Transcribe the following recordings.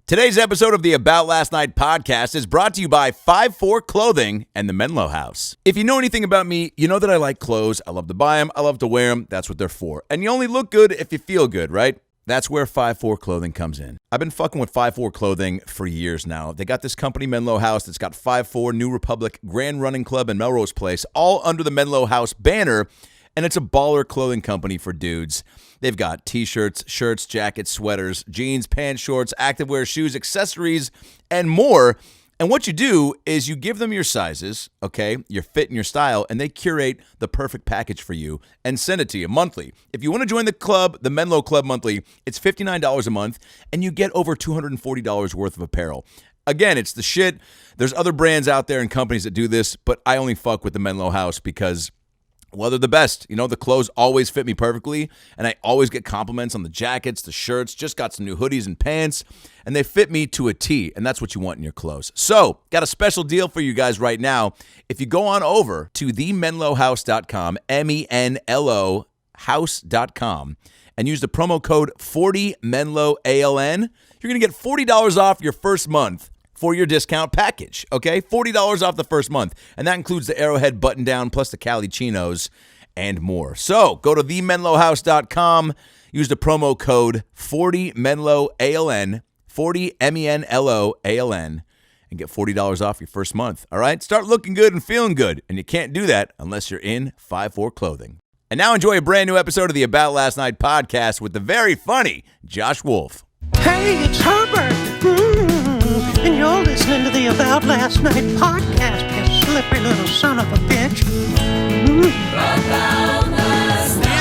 Today's episode of the About Last Night podcast is brought to you by 5-4 Clothing and the Menlo House. If you know anything about me, you know that I like clothes. I love to buy them. I love to wear them. That's what they're for. And you only look good if you feel good, right? That's where 5-4 Clothing comes in. I've been fucking with 5-4 Clothing for years now. They got this company, Menlo House, that's got 5-4 New Republic, Grand Running Club, and Melrose Place, all under the Menlo House banner. And it's a baller clothing company for dudes. They've got t-shirts, shirts, jackets, sweaters, jeans, pants, shorts, activewear, shoes, accessories, and more. And what you do is you give them your sizes, okay, your fit and your style, and they curate the perfect package for you and send it to you monthly. If you want to join the club, the Menlo Club monthly, it's $59 a month, and you get over $240 worth of apparel. Again, it's the shit. There's other brands out there and companies that do this, but I only fuck with the Menlo House because, well, they're the best. You know, the clothes always fit me perfectly, and I always get compliments on the jackets, the shirts, just got some new hoodies and pants, and they fit me to a T, and that's what you want in your clothes. So, got a special deal for you guys right now. If you go on over to themenlohouse.com, MENLO house.com, and use the promo code 40MENLOALN, you're going to get $40 off your first month for your discount package, okay? $40 off the first month, and that includes the Arrowhead button-down plus the Cali chinos and more. So go to themenlohouse.com, use the promo code 40MENLOALN, 40MENLOALN, and get $40 off your first month, all right? Start looking good and feeling good, and you can't do that unless you're in 5-4 Clothing. And now enjoy a brand new episode of the About Last Night podcast with the very funny Josh Wolf. Hey, it's Herbert. And you're listening to the About Last Night podcast, you slippery little son of a bitch. About last night.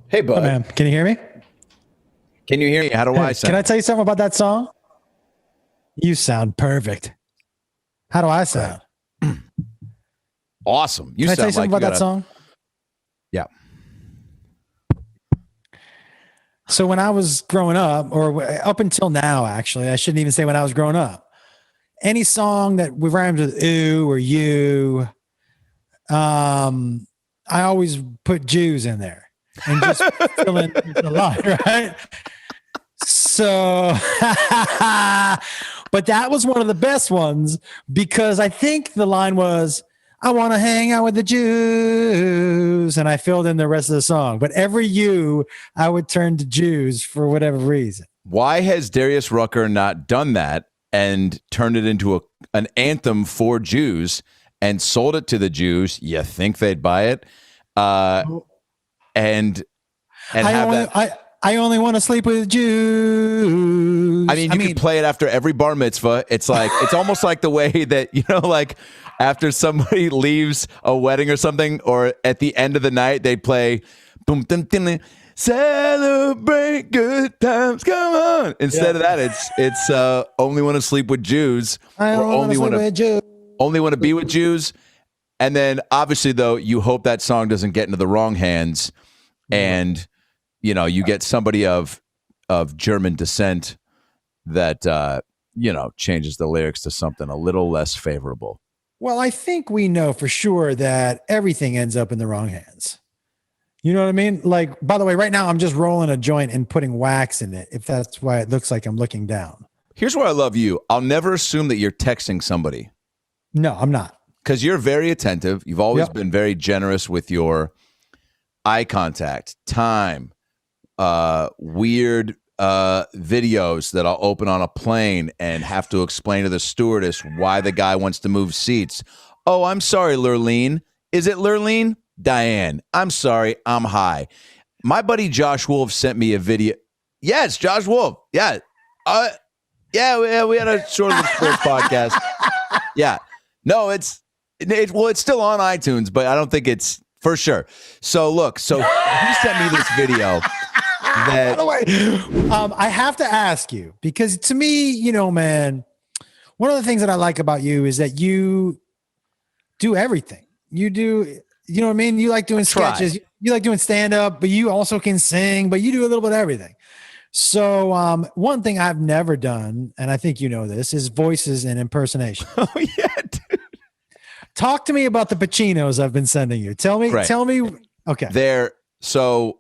Hey, bud. Hey, man. Can you hear me? Can you hear me? How do I sound? Can I tell you something about that song? You sound perfect. How do I sound? Awesome. Can I tell you something about that song? Yeah. So when I was growing up, or up until now, actually, I shouldn't even say when I was growing up, any song that rhymes with ooh or you, I always put Jews in there and just fill in the line, right? So, but that was one of the best ones because I think the line was, I want to hang out with the Jews. And I filled in the rest of the song. But every you, I would turn to Jews for whatever reason. Why has Darius Rucker not done that and turned it into an anthem for Jews and sold it to the Jews? You think they'd buy it? And I only want to sleep with Jews. I mean, you could play it after every bar mitzvah. It's like, it's almost like the way that, you know, like after somebody leaves a wedding or something, or at the end of the night, they play boom, dum, dum, celebrate good times. Come on. Instead of that, it's only want to sleep with Jews, or only want to be with Jews. And then obviously, though, you hope that song doesn't get into the wrong hands, and you know, you get somebody of German descent that changes the lyrics to something a little less favorable. Well, I think we know for sure that everything ends up in the wrong hands. You know what I mean? Like, by the way, right now I'm just rolling a joint and putting wax in it, if that's why it looks like I'm looking down. Here's where I love you. I'll never assume that you're texting somebody. No, I'm not. Because you're very attentive. You've always been very generous with your eye contact, time, weird videos that I'll open on a plane and have to explain to the stewardess why the guy wants to move seats. Oh, I'm sorry, Lurleen. Is it Lurleen? Diane, I'm sorry, I'm high. My buddy Josh Wolf sent me a video. Yeah, it's Josh Wolf. Yeah. We had a short little sports podcast. Yeah. No, it's still on iTunes, but I don't think it's for sure. So look, he sent me this video that I have to ask you, because to me, you know, man, one of the things that I like about you is that you do everything. You do, you know what I mean? You like doing sketches, you like doing stand up, but you also can sing, but you do a little bit of everything. So one thing I've never done, and I think you know this, is voices and impersonation. Oh yeah, dude. Talk to me about the Pacinos I've been sending you. Tell me. Okay. So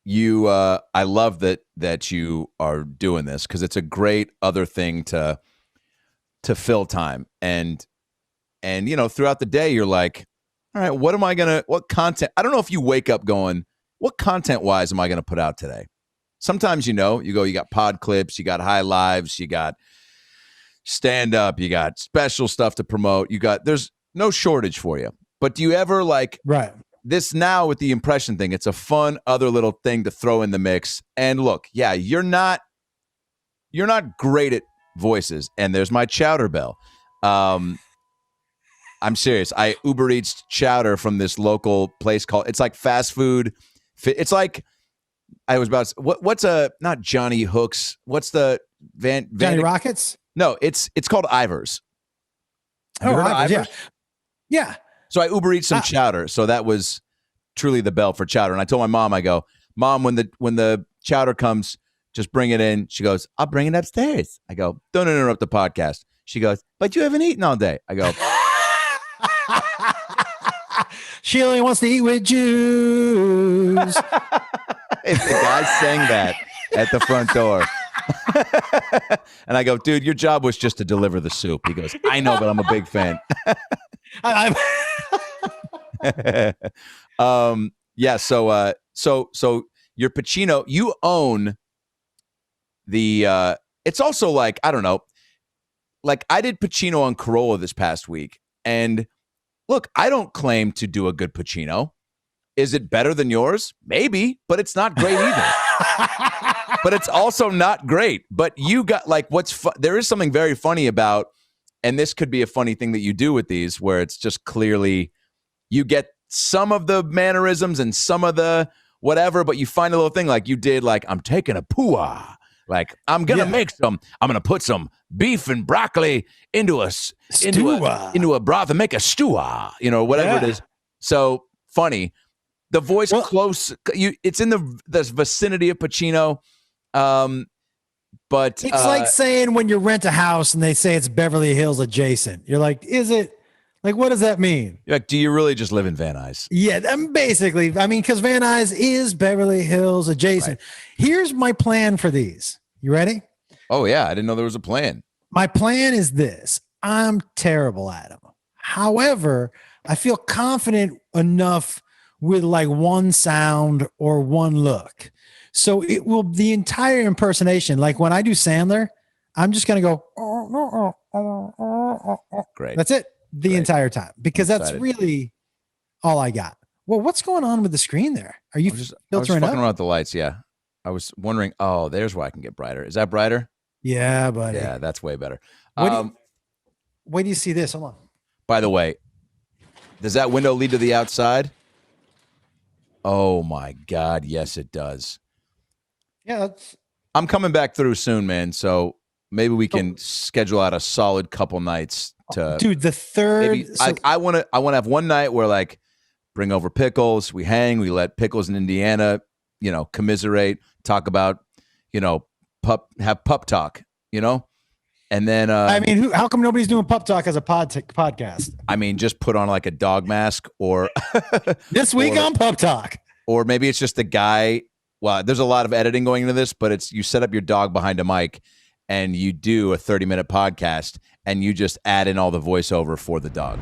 you, I love that you are doing this because it's a great other thing to fill time. And you know, throughout the day, you're like, all right, what content? I don't know if you wake up going, what content wise am I going to put out today? Sometimes, you know, you got pod clips, you got high lives, you got stand up, you got special stuff to promote. There's no shortage for you. But do you ever right. This now with the impression thing, it's a fun other little thing to throw in the mix. And look, yeah, you're not great at voices. And there's my chowder bell. I'm serious. I Uber Eats chowder from this local place it's like fast food. It's like, I was about to, what's not Johnny Hooks. What's the Johnny Rockets? No, it's called Ivers. Ivers, yeah. Yeah. So I Uber Eats some chowder. So that was truly the bell for chowder. And I told my mom, I go, Mom, when the chowder comes, just bring it in. She goes, I'll bring it upstairs. I go, don't interrupt the podcast. She goes, but you haven't eaten all day. I go, she only wants to eat with Jews. If the guy sang that at the front door. And I go, dude, your job was just to deliver the soup. He goes, I know, but I'm a big fan. Yeah. So your Pacino, you own the, it's also like, I don't know, like I did Pacino on Carolla this past week. And look, I don't claim to do a good Pacino. Is it better than yours? Maybe, but it's not great either. But it's also not great. But you got there is something very funny about, and this could be a funny thing that you do with these, where it's just clearly you get some of the mannerisms and some of the whatever, but you find a little thing like you did, like I'm taking a poo-ah. Like I'm gonna I'm gonna put some beef and broccoli into a broth and make a stew, you know, whatever it is. So funny. The voice close, it's in the vicinity of Pacino, but it's like saying when you rent a house and they say it's Beverly Hills adjacent. You're like, is it? Like, what does that mean? Like, do you really just live in Van Nuys? Yeah, basically. Because Van Nuys is Beverly Hills adjacent. Right. Here's my plan for these. You ready? Oh yeah, I didn't know there was a plan. My plan is this. I'm terrible at them. However, I feel confident enough with like one sound or one look. So it will, the entire impersonation, like when I do Sandler, I'm just going to go, great. That's it the entire time, because that's really all I got. Well, what's going on with the screen there? Are you filtering I was fucking up? around with the lights. Yeah. I was wondering, there's where I can get brighter. Is that brighter? Yeah, buddy. Yeah, that's way better. Wait do you see this? Hold on. By the way, does that window lead to the outside? Oh my God, yes it does. Yeah, I'm coming back through soon, man. So maybe we can schedule out a solid couple nights to. Dude, the third. Maybe, I want to have one night where like bring over Pickles, we hang, we let Pickles in Indiana, you know, commiserate, talk about, you know, have pup talk, you know, and then. How come nobody's doing pup talk as a podcast? I mean, just put on like a dog mask or this week on pup talk, or maybe it's just the guy. Well, there's a lot of editing going into this, but it's you set up your dog behind a mic and you do a 30-minute podcast and you just add in all the voiceover for the dog.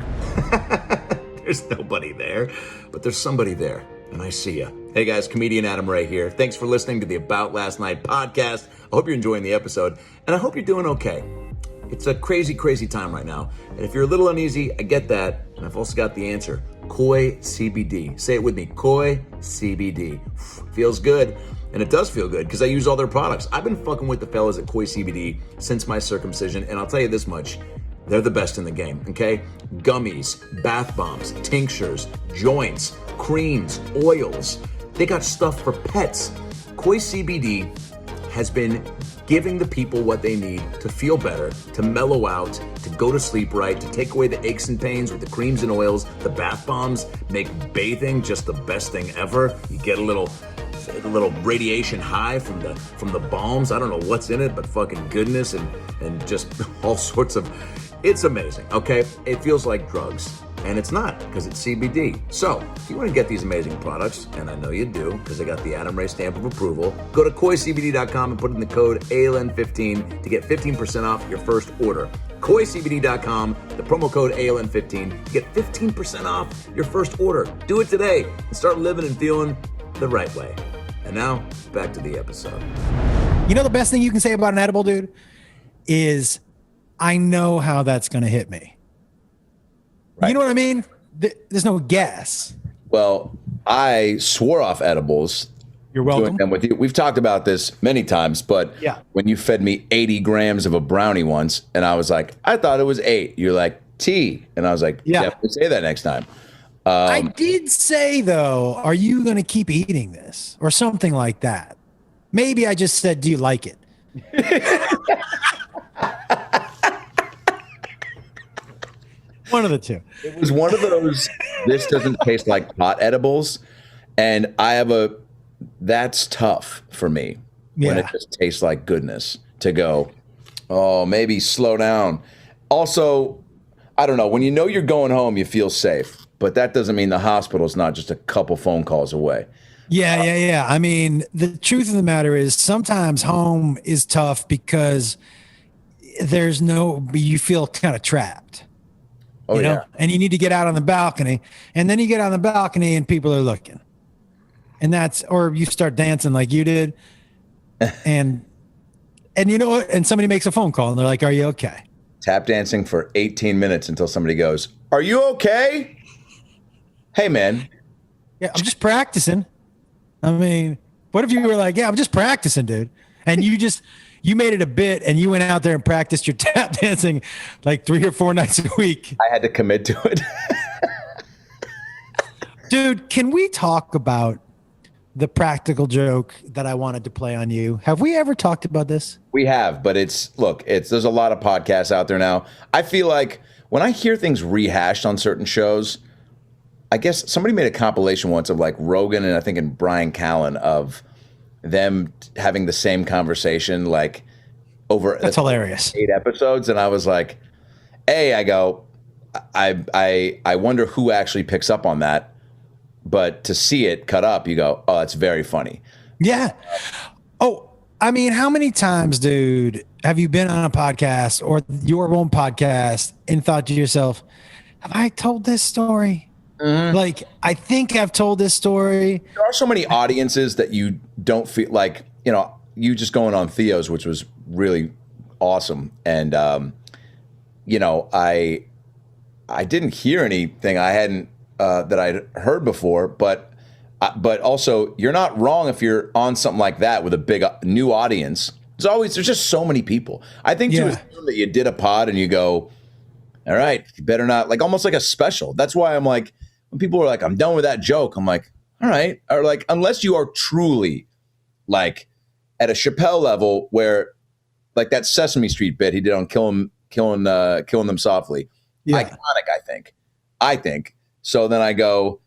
There's nobody there, but there's somebody there, and I see you. Hey guys, comedian Adam Ray here. Thanks for listening to the About Last Night podcast. I hope you're enjoying the episode, and I hope you're doing okay. It's a crazy, crazy time right now, and if you're a little uneasy, I get that, and I've also got the answer. Koi CBD. Say it with me. Koi CBD. Feels good. And it does feel good because I use all their products. I've been fucking with the fellas at Koi CBD since my circumcision, and I'll tell you this much. They're the best in the game, okay? Gummies, bath bombs, tinctures, joints, creams, oils. They got stuff for pets. Koi CBD has been giving the people what they need to feel better, to mellow out, to go to sleep right, to take away the aches and pains with the creams and oils. The bath bombs make bathing just the best thing ever. You get a little radiation high from the balms. I don't know what's in it, but fucking goodness and just all sorts of, it's amazing, okay? It feels like drugs. And it's not, because it's CBD. So, if you want to get these amazing products, and I know you do, because they got the Adam Ray stamp of approval, go to koicbd.com and put in the code ALN15 to get 15% off your first order. koicbd.com, the promo code ALN15 to get 15% off your first order. Do it today and start living and feeling the right way. And now, back to the episode. You know the best thing you can say about an edible, dude, is I know how that's going to hit me. Right. You know what I mean? There's no guess. Well, I swore off edibles. You're welcome. Doing them with you. We've talked about this many times, but when you fed me 80 grams of a brownie once, and I was like, I thought it was 8. You're like, T. And I was like, definitely say that next time. I did say, though, are you going to keep eating this? Or something like that. Maybe I just said, do you like it? One of the two. It was one of those, this doesn't taste like pot edibles. And that's tough for me when it just tastes like goodness to go, oh, maybe slow down. Also, I don't know, when you know you're going home, you feel safe. But that doesn't mean the hospital's not just a couple phone calls away. Yeah. I mean, the truth of the matter is sometimes home is tough because you feel kind of trapped. Oh, you know, and you need to get out on the balcony, and then you get on the balcony and people are looking, and or you start dancing like you did, and you know what? And somebody makes a phone call and they're like, "Are you okay?" Tap dancing for 18 minutes until somebody goes, "Are you okay?" Hey, man. Yeah, I'm just practicing. I mean, what if you were like, "Yeah, I'm just practicing, dude," and you made it a bit and you went out there and practiced your tap dancing like 3 or 4 nights a week. I had to commit to it. Dude, can we talk about the practical joke that I wanted to play on you? Have we ever talked about this? We have, but there's a lot of podcasts out there now. I feel like when I hear things rehashed on certain shows, I guess somebody made a compilation once of like Rogan and I think and Brian Callen of them having the same conversation like over that's hilarious 8 episodes, and I was like, hey, I go, I wonder who actually picks up on that, but to see it cut up, you go, oh, that's very funny. Yeah. Oh, I mean, how many times, dude, have you been on a podcast or your own podcast and thought to yourself, have I told this story? Mm-hmm. Like, I think I've told this story. There are so many audiences that you don't feel like, you know, you just going on Theo's, which was really awesome. And, you know, I didn't hear anything I hadn't, that I'd heard before, but also you're not wrong if you're on something like that with a big new audience. There's just so many people. I think to assume that you did a pod and you go, all right, you better not, like almost like a special. That's why I'm like, when people are like, I'm done with that joke, I'm like, all right. Or like, unless you are truly like at a Chappelle level where like that Sesame Street bit he did on killing them softly. Yeah. Iconic, I think. So then I go,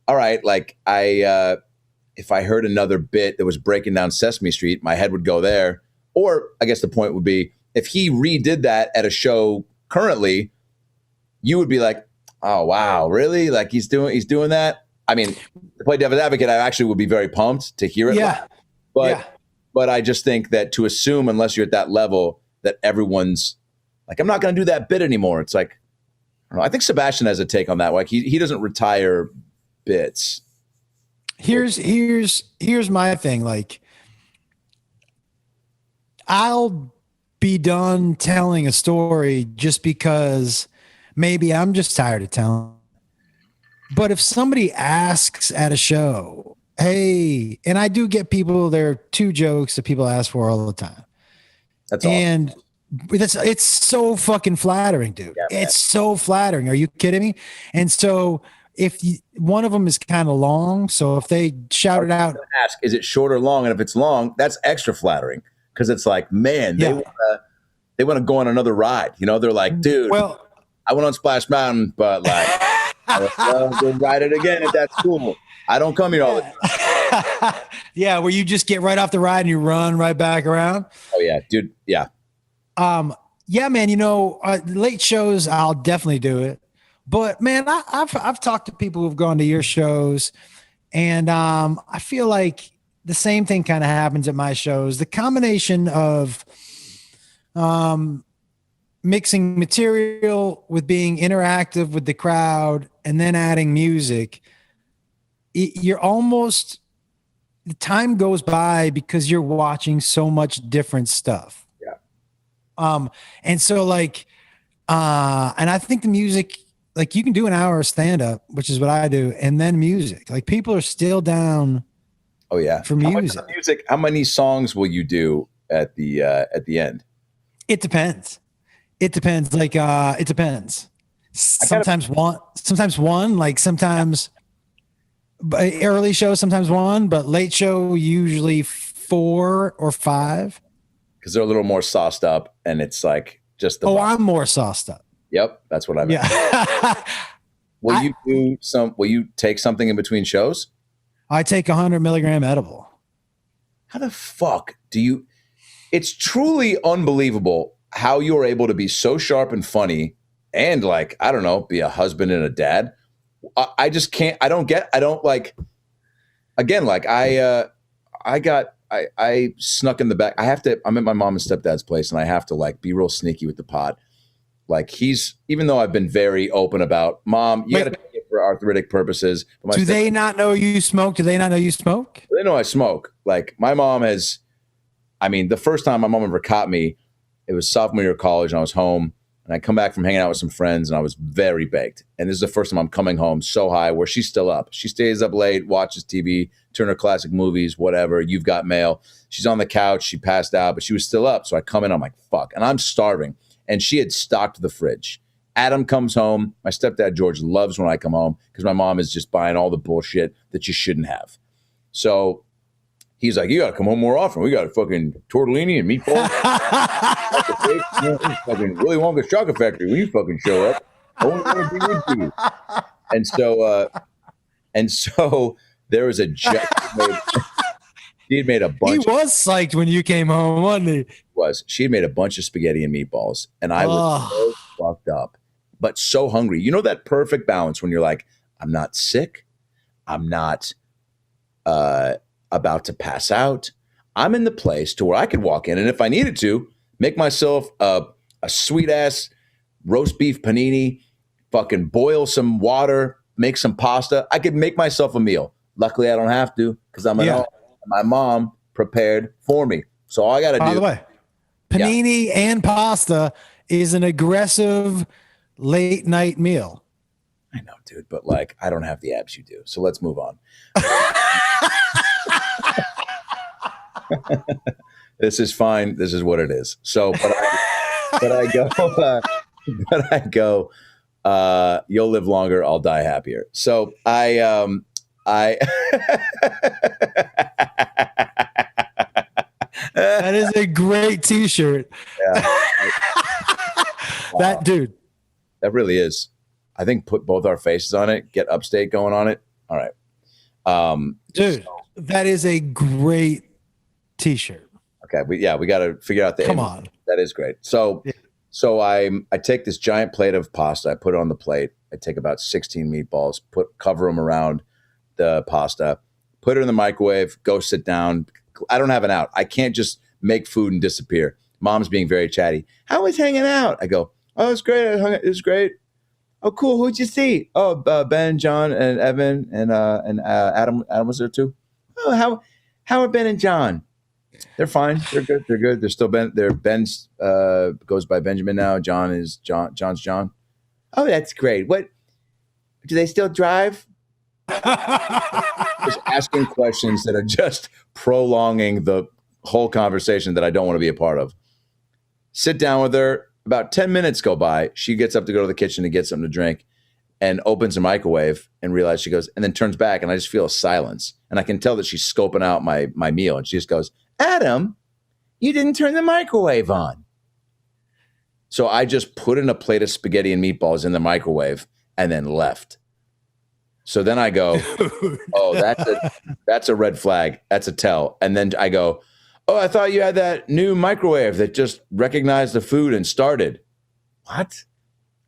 all right, like if I heard another bit that was breaking down Sesame Street, my head would go there. Or I guess the point would be if he redid that at a show currently, you would be like, oh wow, really? Like he's doing that? I mean, to play devil's advocate, I actually would be very pumped to hear it. Yeah. But I just think that to assume, unless you're at that level, that everyone's like, I'm not going to do that bit anymore. It's like, I don't know. I think Sebastian has a take on that. Like he doesn't retire bits. Here's my thing. Like, I'll be done telling a story just because maybe I'm just tired of telling. But if somebody asks at a show, hey, and I do get people, there are 2 jokes that people ask for all the time. That's awesome. And it's so fucking flattering, dude. Yeah, it's so flattering. Are you kidding me? And so one of them is kind of long, so if they shout it out, ask, is it short or long? And if it's long, that's extra flattering because it's like, man, they want to go on another ride. You know, they're like, dude, well, I went on Splash Mountain, but like, I'll ride it again if that's cool. I don't come here all the time. Yeah, where you just get right off the ride and you run right back around. Oh yeah, dude. Yeah. Yeah, man. You know, late shows, I'll definitely do it. But man, I've talked to people who've gone to your shows, and I feel like the same thing kind of happens at my shows. The combination of mixing material with being interactive with the crowd and then adding music, you're almost, the time goes by because you're watching so much different stuff. Yeah. And so like, and I think the music, like you can do an hour of stand up, which is what I do. And then music, like people are still down. Oh yeah. For music. How many songs will you do at the end? It depends. Like, it depends. Sometimes one, like sometimes early show, sometimes one, but late show, usually 4 or 5. Because they're a little more sauced up and it's like just the. Oh, I'm more sauced up. Yep. That's what I meant. Yeah. Will you take something in between shows? I take 100 milligram edible. How the fuck do you, it's truly unbelievable how you're able to be so sharp and funny and like, I don't know, be a husband and a dad. I just can't, I snuck in the back. I'm at my mom and stepdad's place and I have to like be real sneaky with the pot. Like even though I've been very open about, Mom, you got to take it for arthritic purposes. Do they not know you smoke? Do they not know you smoke? They know I smoke. Like my mom the first time my mom ever caught me, it was sophomore year of college and I was home and I come back from hanging out with some friends and I was very baked. And this is the first time I'm coming home so high where she's still up. She stays up late, watches TV, Turner Classic Movies, whatever. You've Got Mail. She's on the couch. She passed out, but she was still up. So I come in, I'm like, fuck. And I'm starving. And she had stocked the fridge. Adam comes home. My stepdad, George, loves when I come home because my mom is just buying all the bullshit that you shouldn't have. So he's like, you got to come home more often. We got a fucking tortellini and meatballs. Fucking Willy Wonka's Chocolate Factory when you fucking show up. I want to be with you. And so there was a she had made a bunch. He was psyched when you came home, wasn't he? She had made a bunch of spaghetti and meatballs, and I was so fucked up, but so hungry. You know that perfect balance when you're like, I'm not sick, I'm not about to pass out. I'm in the place to where I could walk in, and if I needed to, make myself a sweet ass roast beef panini, fucking boil some water, make some pasta. I could make myself a meal. Luckily, I don't have to because I'm my mom prepared for me. So all I got to do. By the way, panini and pasta is an aggressive late night meal. I know, dude, but like I don't have the abs you do. So let's move on. This is fine. This is what it is. So, but I go, you'll live longer. I'll die happier. So that is a great t-shirt. Yeah. That dude. That really is. I think put both our faces on it, get Upstate going on it. All right. Dude, that is a great t-shirt. Okay. We got to figure out the Come image. on. That is great. So I take this giant plate of pasta. I put it on the plate. I take about 16 meatballs, cover them around the pasta, put it in the microwave, go sit down. I don't have an out. I can't just make food and disappear. Mom's being very chatty. How was hanging out? I go, oh, it's great. It was great. Oh, cool. Who'd you see? Oh, Ben, John, and Evan, and Adam. Adam was there too. Oh, how are Ben and John? They're fine. They're good. They're still Ben. Ben's goes by Benjamin now. John's John. Oh, that's great. What do they still drive? Just asking questions that are just prolonging the whole conversation that I don't want to be a part of. Sit down with her. About 10 minutes go by. She gets up to go to the kitchen to get something to drink. and opens her microwave and realizes she goes, and then turns back, and I just feel a silence. And I can tell that she's scoping out my meal. And she just goes, Adam, you didn't turn the microwave on. So I just put in a plate of spaghetti and meatballs in the microwave and then left. So then I go, oh, that's a red flag. That's a tell. And then I go, oh, I thought you had that new microwave that just recognized the food and started. What?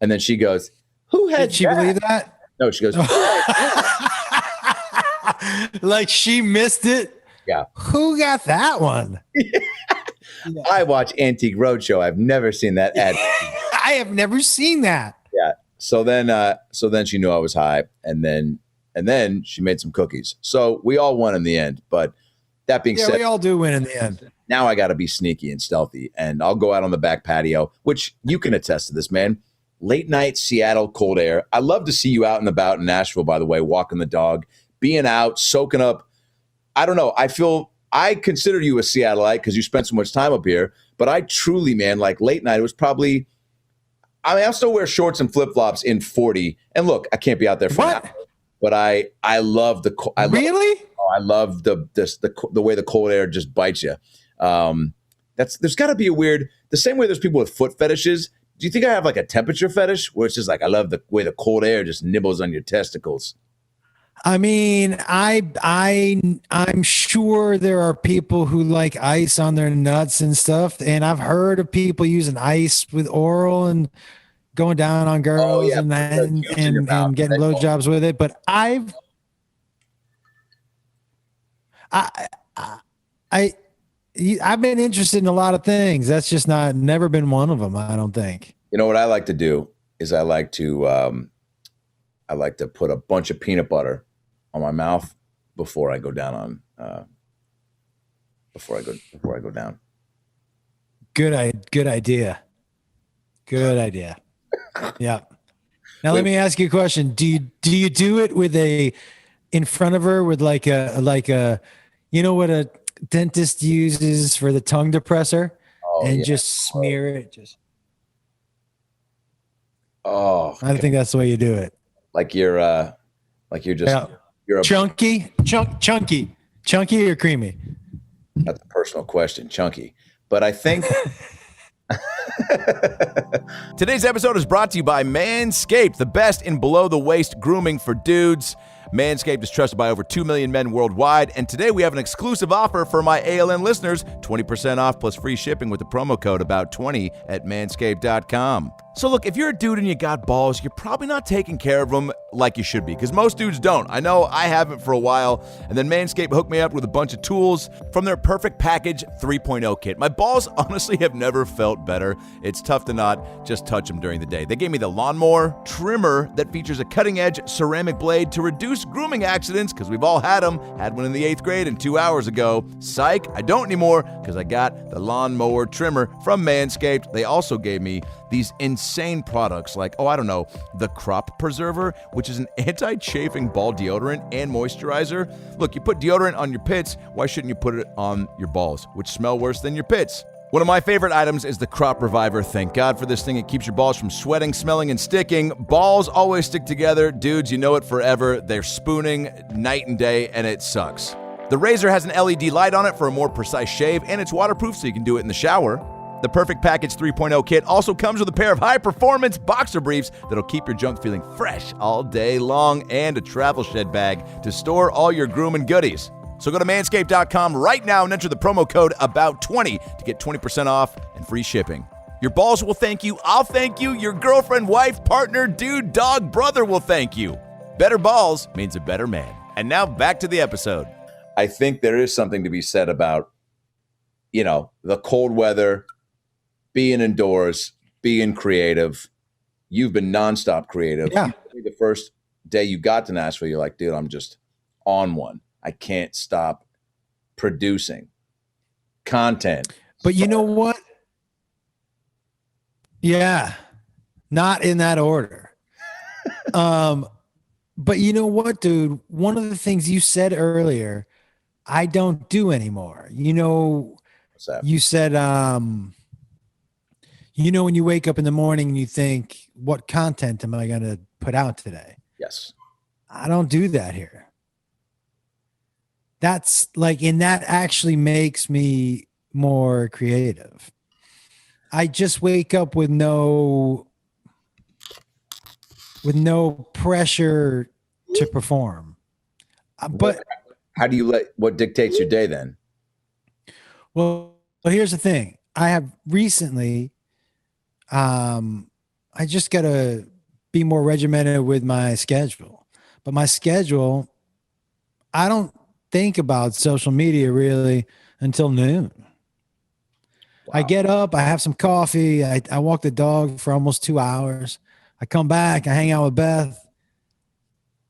And then she goes, who had Did she believe that? No, she goes, like she missed it? Yeah. Who got that one? I watch Antique Roadshow. I've never seen that ad. I have never seen that. Yeah. So then she knew I was high, and then she made some cookies. So we all won in the end. But that being said, we all do win in the end. Now I got to be sneaky and stealthy, and I'll go out on the back patio, which you can attest to this, man. Late night Seattle cold air. I love to see you out and about in Nashville, by the way, walking the dog, being out, soaking up. I don't know. I consider you a Seattleite because you spent so much time up here, but I truly, man, like late night, it was probably, I mean, I'll still wear shorts and flip-flops in 40. And look, I can't be out there for an hour, but I love the, I love the way the cold air just bites you. There's got to be the same way there's people with foot fetishes. Do you think I have like a temperature fetish where it's just like, I love the way the cold air just nibbles on your testicles? I mean, I'm sure there are people who like ice on their nuts and stuff. And I've heard of people using ice with oral and going down on girls and getting blowjobs with it. But I've been interested in a lot of things. That's just never been one of them, I don't think. You know what I like to do is I like to put a bunch of peanut butter on my mouth before I go down before I go down. Good idea. Yeah. Now let me ask you a question. Do you do it with in front of her with like a you know what a dentist uses for the tongue depressor just smear it just. Oh, I think that's the way you do it. Like you're just you're a chunky or creamy. That's a personal question, chunky. But I think today's episode is brought to you by Manscaped, the best in below-the-waist grooming for dudes. Manscaped is trusted by over 2 million men worldwide, and today we have an exclusive offer for my ALN listeners, 20% off plus free shipping with the promo code ABOUT20 at manscaped.com. So look, if you're a dude and you got balls, you're probably not taking care of them like you should be, because most dudes don't. I know I haven't for a while, and then Manscaped hooked me up with a bunch of tools from their Perfect Package 3.0 kit. My balls honestly have never felt better. It's tough to not just touch them during the day. They gave me the lawnmower trimmer that features a cutting-edge ceramic blade to reduce grooming accidents, because we've all had them. Had one in the 8th grade and 2 hours ago. Psych, I don't anymore, because I got the lawnmower trimmer from Manscaped. They also gave me these insane products like, the Crop Preserver, which is an anti-chafing ball deodorant and moisturizer. Look, you put deodorant on your pits, why shouldn't you put it on your balls, which smell worse than your pits? One of my favorite items is the Crop Reviver. Thank God for this thing. It keeps your balls from sweating, smelling, and sticking. Balls always stick together. Dudes, you know it forever. They're spooning night and day, and it sucks. The razor has an LED light on it for a more precise shave, and it's waterproof so you can do it in the shower. The Perfect Package 3.0 kit also comes with a pair of high-performance boxer briefs that'll keep your junk feeling fresh all day long, and a travel shed bag to store all your grooming goodies. So go to manscaped.com right now and enter the promo code ABOUT20 to get 20% off and free shipping. Your balls will thank you, I'll thank you, your girlfriend, wife, partner, dude, dog, brother will thank you. Better balls means a better man. And now back to the episode. I think there is something to be said about, the cold weather, being indoors, being creative. You've been nonstop creative. Yeah. The first day you got to Nashville, you're like, dude, I'm just on one. I can't stop producing content. But you know what? Yeah. Not in that order. But you know what, dude? One of the things you said earlier, I don't do anymore. What's that? You said, when you wake up in the morning and you think, what content am I going to put out today. Yes. I don't do that here. That's like, and that actually makes me more creative. I just wake up with no pressure to perform. But how do you what dictates your day then? Well, here's the thing. I have recently, I just got to be more regimented with my schedule. But my schedule, I don't think about social media really until noon. Wow. I get up, I have some coffee, I walk the dog for almost 2 hours. I come back, I hang out with Beth,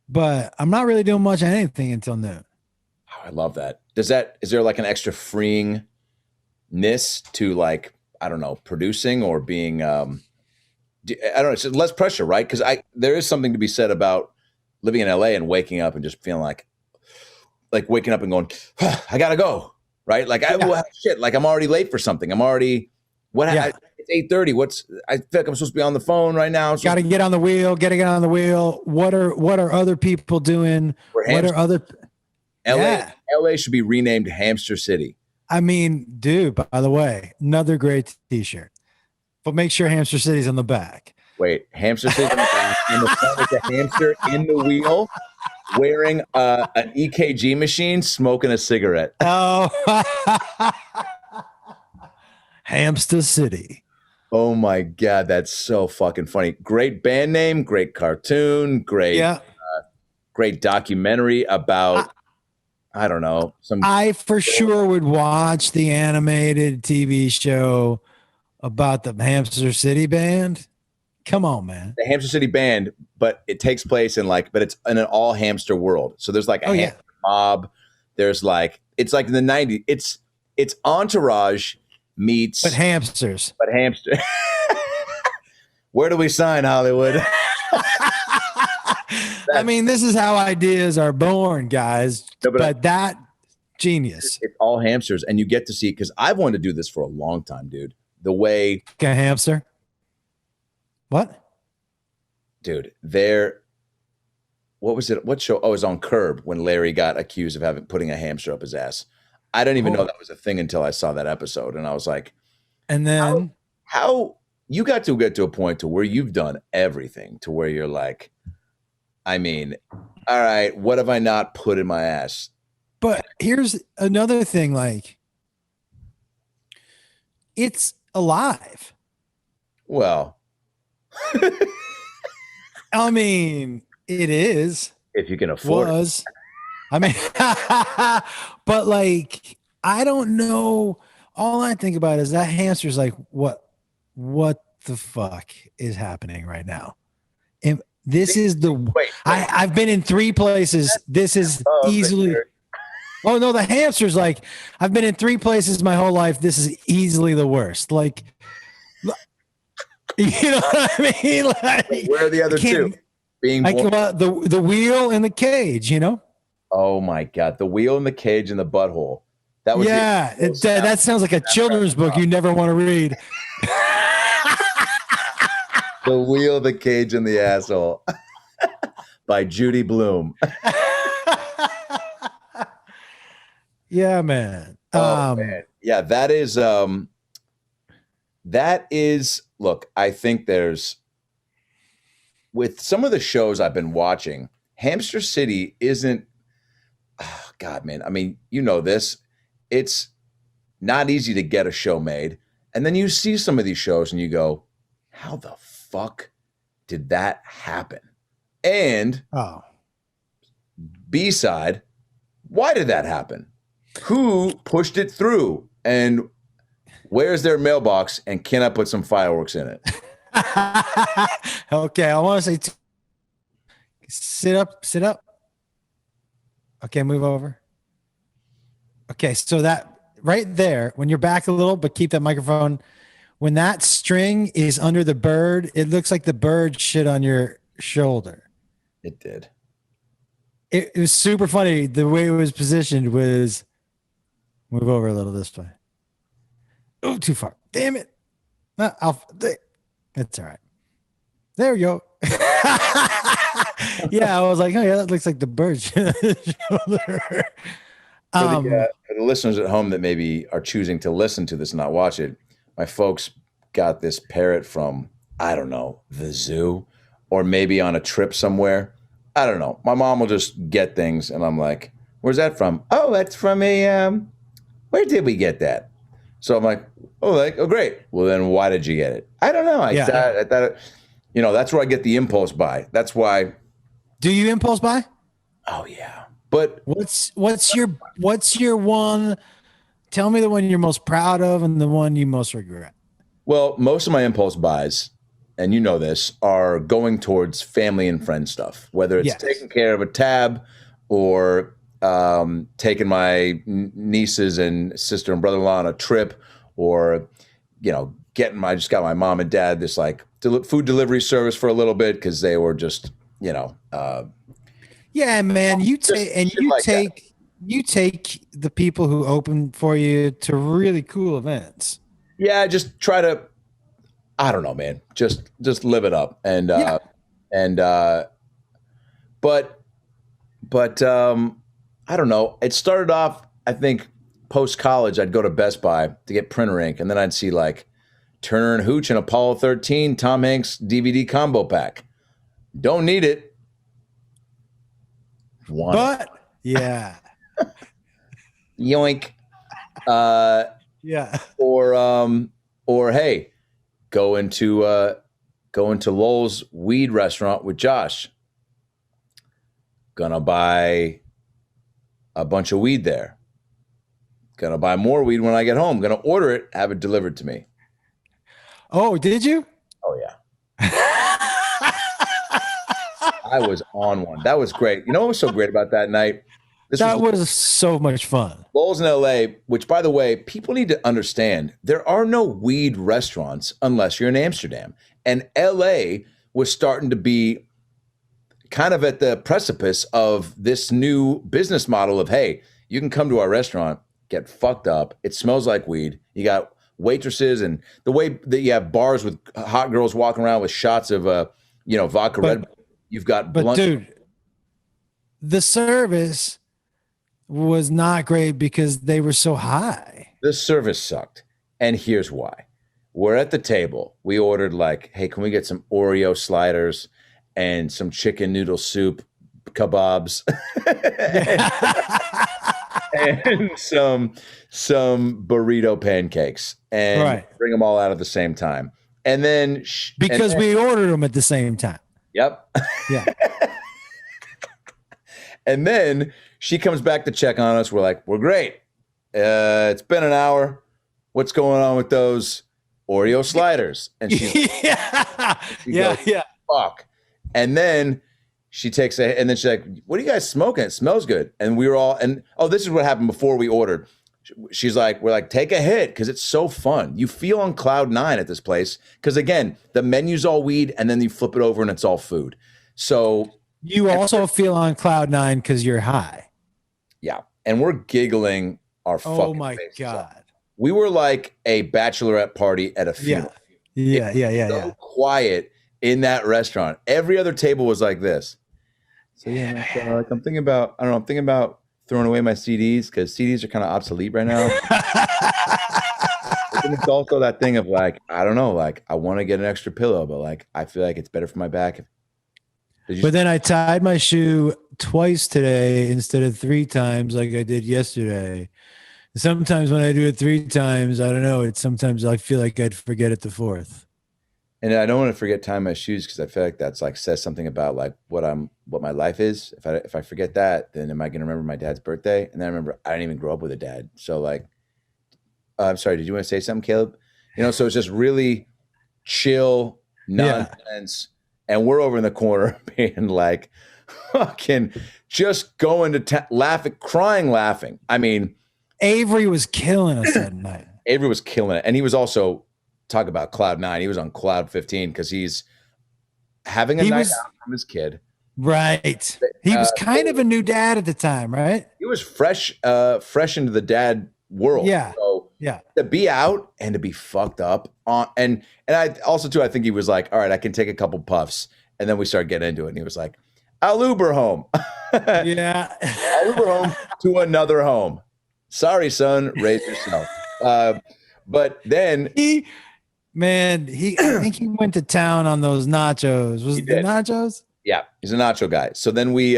but I'm not really doing much of anything until noon. Oh, I love that. Is there like an extra freeingness to like, I don't know, producing or being, I don't know, it's less pressure, right? Because there is something to be said about living in LA and waking up and just feeling like waking up and going, I gotta go, right? Like shit, like I'm already late for something. I'm already it's 8:30. I feel like I'm supposed to be on the phone right now. Got to get on the wheel. Got to get on the wheel. What are other people doing? What are other? LA should be renamed Hamster City. I mean, dude. By the way, another great T-shirt. But make sure Hamster City's on the back. Wait, Hamster City's on the back, and the front is a hamster in the wheel, wearing an EKG machine, smoking a cigarette. Oh, Hamster City. Oh my God, that's so fucking funny. Great band name, great cartoon, great documentary about, I don't know. I for sure would watch the animated TV show about the Hamster City band. Come on, man. The Hamster City band, but it takes place but it's in an all hamster world. So there's like a hamster mob. There's like, it's like in the 90s. It's Entourage meets but hamsters. But hamster. Where do we sign, Hollywood? I mean, this is how ideas are born, guys. No, but that genius. It's all hamsters, and you get to see, because I've wanted to do this for a long time, dude. The way a hamster. What? Dude, what was it? What show? Oh, it was on Curb when Larry got accused of putting a hamster up his ass. I didn't even know that was a thing until I saw that episode, and I was like, and then how you got to get to a point to where you've done everything to where you're like, I mean, all right, what have I not put in my ass? But here's another thing, like, it's alive. Well, I mean, it is. If you can afford it. I mean, but like, I don't know. All I think about is that hamster's like, what the fuck is happening right now? And this is wait. I've been in 3 places. This is easily. Oh no, the hamster's like, I've been in 3 places my whole life. This is easily the worst. Like, you know what I mean? Like, where are the other 2? Being like the wheel and the cage, you know? Oh my God, the wheel and the cage and the butthole. That was that sounds like a children's book you never want to read. The wheel, the cage, and the asshole by Judy Blume. Yeah, man. Man. Yeah, that is look, I think there's, with some of the shows I've been watching, Hamster City isn't, oh God, man. I mean, you know this. It's not easy to get a show made. And then you see some of these shows and you go, how the fuck did that happen? And B-side, why did that happen? Who pushed it through? And where's their mailbox? And can I put some fireworks in it? Okay, I want to say sit up. Okay, move over. Okay, so that right there, when you're back a little, but keep that microphone. When that string is under the bird, it looks like the bird shit on your shoulder. It did. It was super funny. The way it was positioned was, move over a little this way. Oh, too far. Damn it. No, that's all right. There we go. Yeah, I was like, oh yeah, that looks like the bird shoulder. For the listeners at home that maybe are choosing to listen to this and not watch it, my folks got this parrot from, I don't know, the zoo or maybe on a trip somewhere. I don't know. My mom will just get things and I'm like, where's that from? Oh, that's from where did we get that? So I'm like, oh, great. Well, then why did you get it? I don't know. I thought, that's where I get the impulse buy. That's why. Do you impulse buy? Oh yeah. But what's your one? Tell me the one you're most proud of and the one you most regret. Well, most of my impulse buys, and you know this, are going towards family and friend stuff, whether it's taking care of a tab or taking my nieces and sister and brother-in-law on a trip, or I just got my mom and dad this like food delivery service for a little bit because they were just yeah, man, you take the people who open for you to really cool events. Yeah, just try to, I don't know, man, just live it up. And but I don't know. It started off, I think, post college. I'd go to Best Buy to get printer ink, and then I'd see like Turner and Hooch and Apollo 13 Tom Hanks DVD combo pack. Don't need it. But yeah. Yoink. Yeah. Or hey, go into Lowell's weed restaurant with Josh. Gonna buy a bunch of weed there. Gonna buy more weed when I get home. Gonna order it, have it delivered to me. Oh, did you? Oh yeah. I was on one. That was great. You know what was so great about that night? That was so much fun. Lowell's in LA, which, by the way, people need to understand, there are no weed restaurants unless you're in Amsterdam. And LA was starting to be kind of at the precipice of this new business model of, hey, you can come to our restaurant, get fucked up. It smells like weed. You got waitresses, and the way that you have bars with hot girls walking around with shots of, vodka Red Bull. You've got But dude, the service was not great because they were so high. The service sucked. And here's why. We're at the table. We ordered like, hey, can we get some Oreo sliders and some chicken noodle soup kebabs and some burrito pancakes and bring them all out at the same time. And then we ordered them at the same time. Yep. Yeah. And then she comes back to check on us. We're like, we're great. It's been an hour. What's going on with those Oreo sliders? And she's yeah. Fuck. And then she takes and then she's like, what are you guys smoking? It smells good. And we were all, this is what happened before we ordered. She's like, we're like, take a hit because it's so fun. You feel on cloud nine at this place. Because again, the menu's all weed and then you flip it over and it's all food. So you also feel on cloud nine because you're high. Yeah. And we're giggling our fucking my faces God. off. We were like a bachelorette party at a funeral. Yeah. Quiet in that restaurant. Every other table was like this. So I'm thinking about throwing away my CDs because CDs are kind of obsolete right now. And it's also that thing of like, I don't know, like I want to get an extra pillow, but like I feel like it's better for my back. But then I tied my shoe twice today instead of 3 times like I did yesterday. Sometimes when I do it 3 times, I don't know. Sometimes I feel like I'd forget it the 4th. And I don't want to forget tying my shoes because I feel like that's like says something about like what my life is. If I forget that, then am I going to remember my dad's birthday? And then I remember I didn't even grow up with a dad. So like, I'm sorry. Did you want to say something, Caleb? So it's just really chill nonsense. Yeah. And we're over in the corner being like fucking just going to crying, laughing. I mean, Avery was killing us that night. Avery was killing it. And he was also, talk about cloud 9. He was on cloud 15 because he's having a night out from his kid. Right. He was kind of a new dad at the time, right? He was fresh into the dad world. Yeah. So to be out and to be fucked up on, and I also too, I think he was like, all right, I can take a couple puffs And then we started getting into it, and he was like, I'll Uber home. Yeah. I'll Uber home to another home. Sorry, son, raise yourself. But then I think he went to town on those nachos. Was it the nachos? Yeah, he's a nacho guy. So then we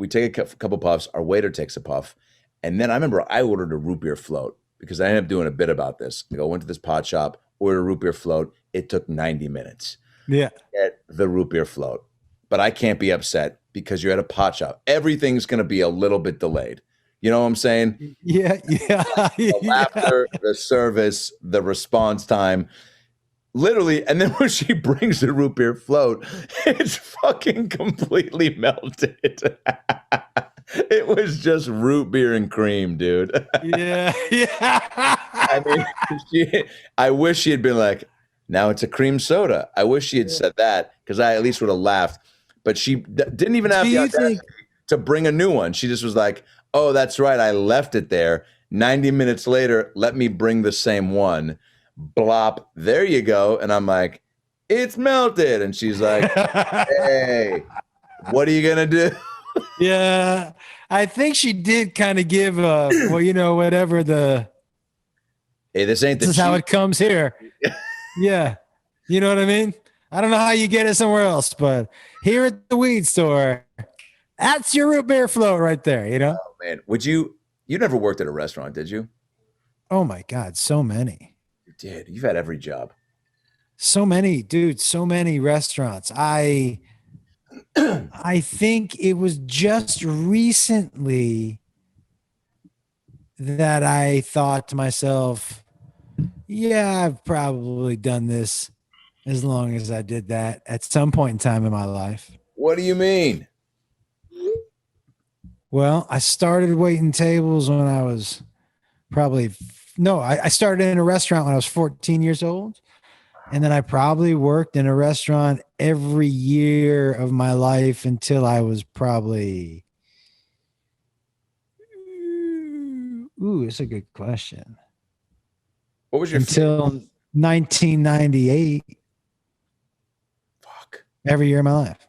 take a couple puffs. Our waiter takes a puff, and then I remember I ordered a root beer float because I ended up doing a bit about this. I went to this pot shop, ordered a root beer float. It took 90 minutes. Yeah, to get the root beer float, but I can't be upset because you're at a pot shop. Everything's going to be a little bit delayed. You know what I'm saying? Yeah. The laughter, the service, the response time. Literally, and then when she brings the root beer float, it's fucking completely melted. It was just root beer and cream, dude. Yeah. I mean, I wish she had been like, now it's a cream soda. I wish she had said that because I at least would have laughed. But she didn't even have the audacity to bring a new one. She just was like, oh, that's right. I left it there. 90 minutes later, let me bring the same one. Blop. There you go. And I'm like, it's melted. And she's like, hey, what are you going to do? Yeah. I think she did kind of give whatever hey, this ain't is how it comes here. Yeah. You know what I mean? I don't know how you get it somewhere else, but here at the weed store, that's your root beer float right there, you know? Oh, man. You never worked at a restaurant, did you? Oh my God. So many. You did. You've had every job. So many, dude, so many restaurants. I think it was just recently that I thought to myself, yeah, I've probably done this as long as I did that at some point in time in my life. What do you mean? Well, I started waiting tables when I was I started in a restaurant when I was 14 years old. And then I probably worked in a restaurant every year of my life until I was probably, it's a good question. What was your until 1998? Fuck. Every year of my life.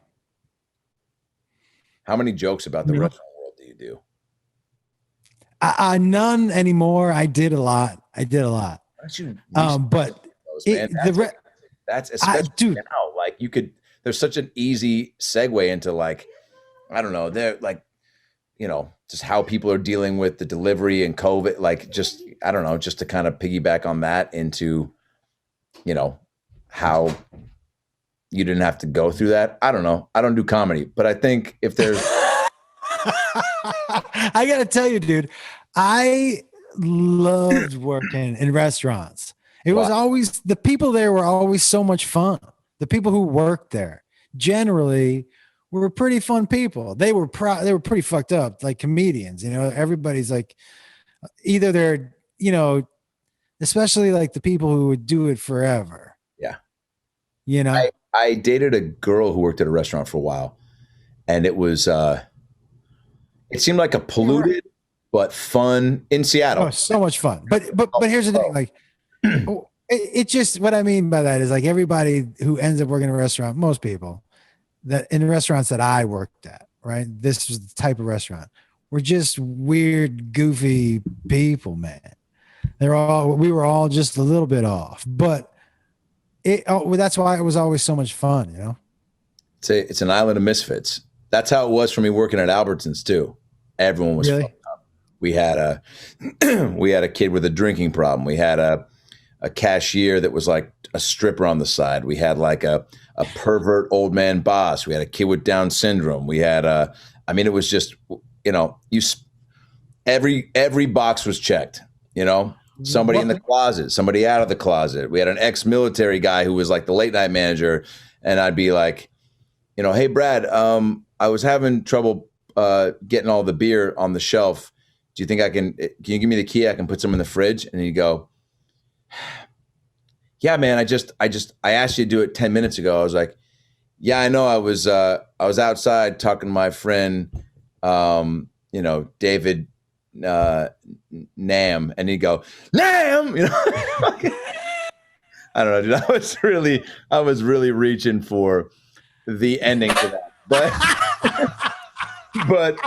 How many jokes about the restaurant world do you do? None anymore. I did a lot. Why don't you but that's especially now. Like there's such an easy segue into like, I don't know, they're like, just how people are dealing with the delivery and COVID, like just, I don't know, just to kind of piggyback on that into, how you didn't have to go through that. I don't know. I don't do comedy, but I think if there's, I got to tell you, dude, I loved working in restaurants. It was always, the people there were always so much fun. The people who worked there generally were pretty fun people. They were pretty fucked up, like comedians, everybody's like, either they're, especially like the people who would do it forever. Yeah. I dated a girl who worked at a restaurant for a while, and it was, it seemed like a polluted but fun in Seattle. Oh, so much fun. But here's the thing, like, it just, what I mean by that is like everybody who ends up working in a restaurant, most people that in the restaurants that I worked at, right? This was the type of restaurant. We're just weird, goofy people, man. We were all just a little bit off, but that's why it was always so much fun, It's an island of misfits. That's how it was for me working at Albertsons too. Everyone was really? fucked up. We had a kid with a drinking problem. We had a cashier that was like a stripper on the side. We had like a pervert old man boss. We had a kid with Down syndrome. We had it was just, every box was checked, somebody in the closet, somebody out of the closet. We had an ex-military guy who was like the late night manager. And I'd be like, hey, Brad, I was having trouble getting all the beer on the shelf. Do you think can you give me the key? I can put some in the fridge. And he'd go, yeah, man, I asked you to do it 10 minutes ago. I was like, yeah, I know. I was outside talking to my friend, David Nam, and he'd go, Nam, I don't know, dude. I was really reaching for the ending to that. But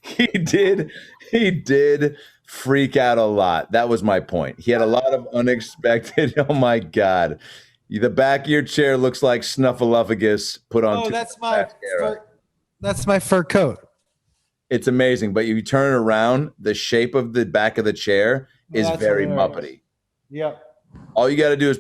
he did freak out a lot. That was my point. He had a lot of unexpected. Oh my God. The back of your chair looks like Snuffleupagus put on. Oh, that's my fur coat. It's amazing, but you turn it around, the shape of the back of the chair is very hilarious. Muppety. Yep. All you got to do is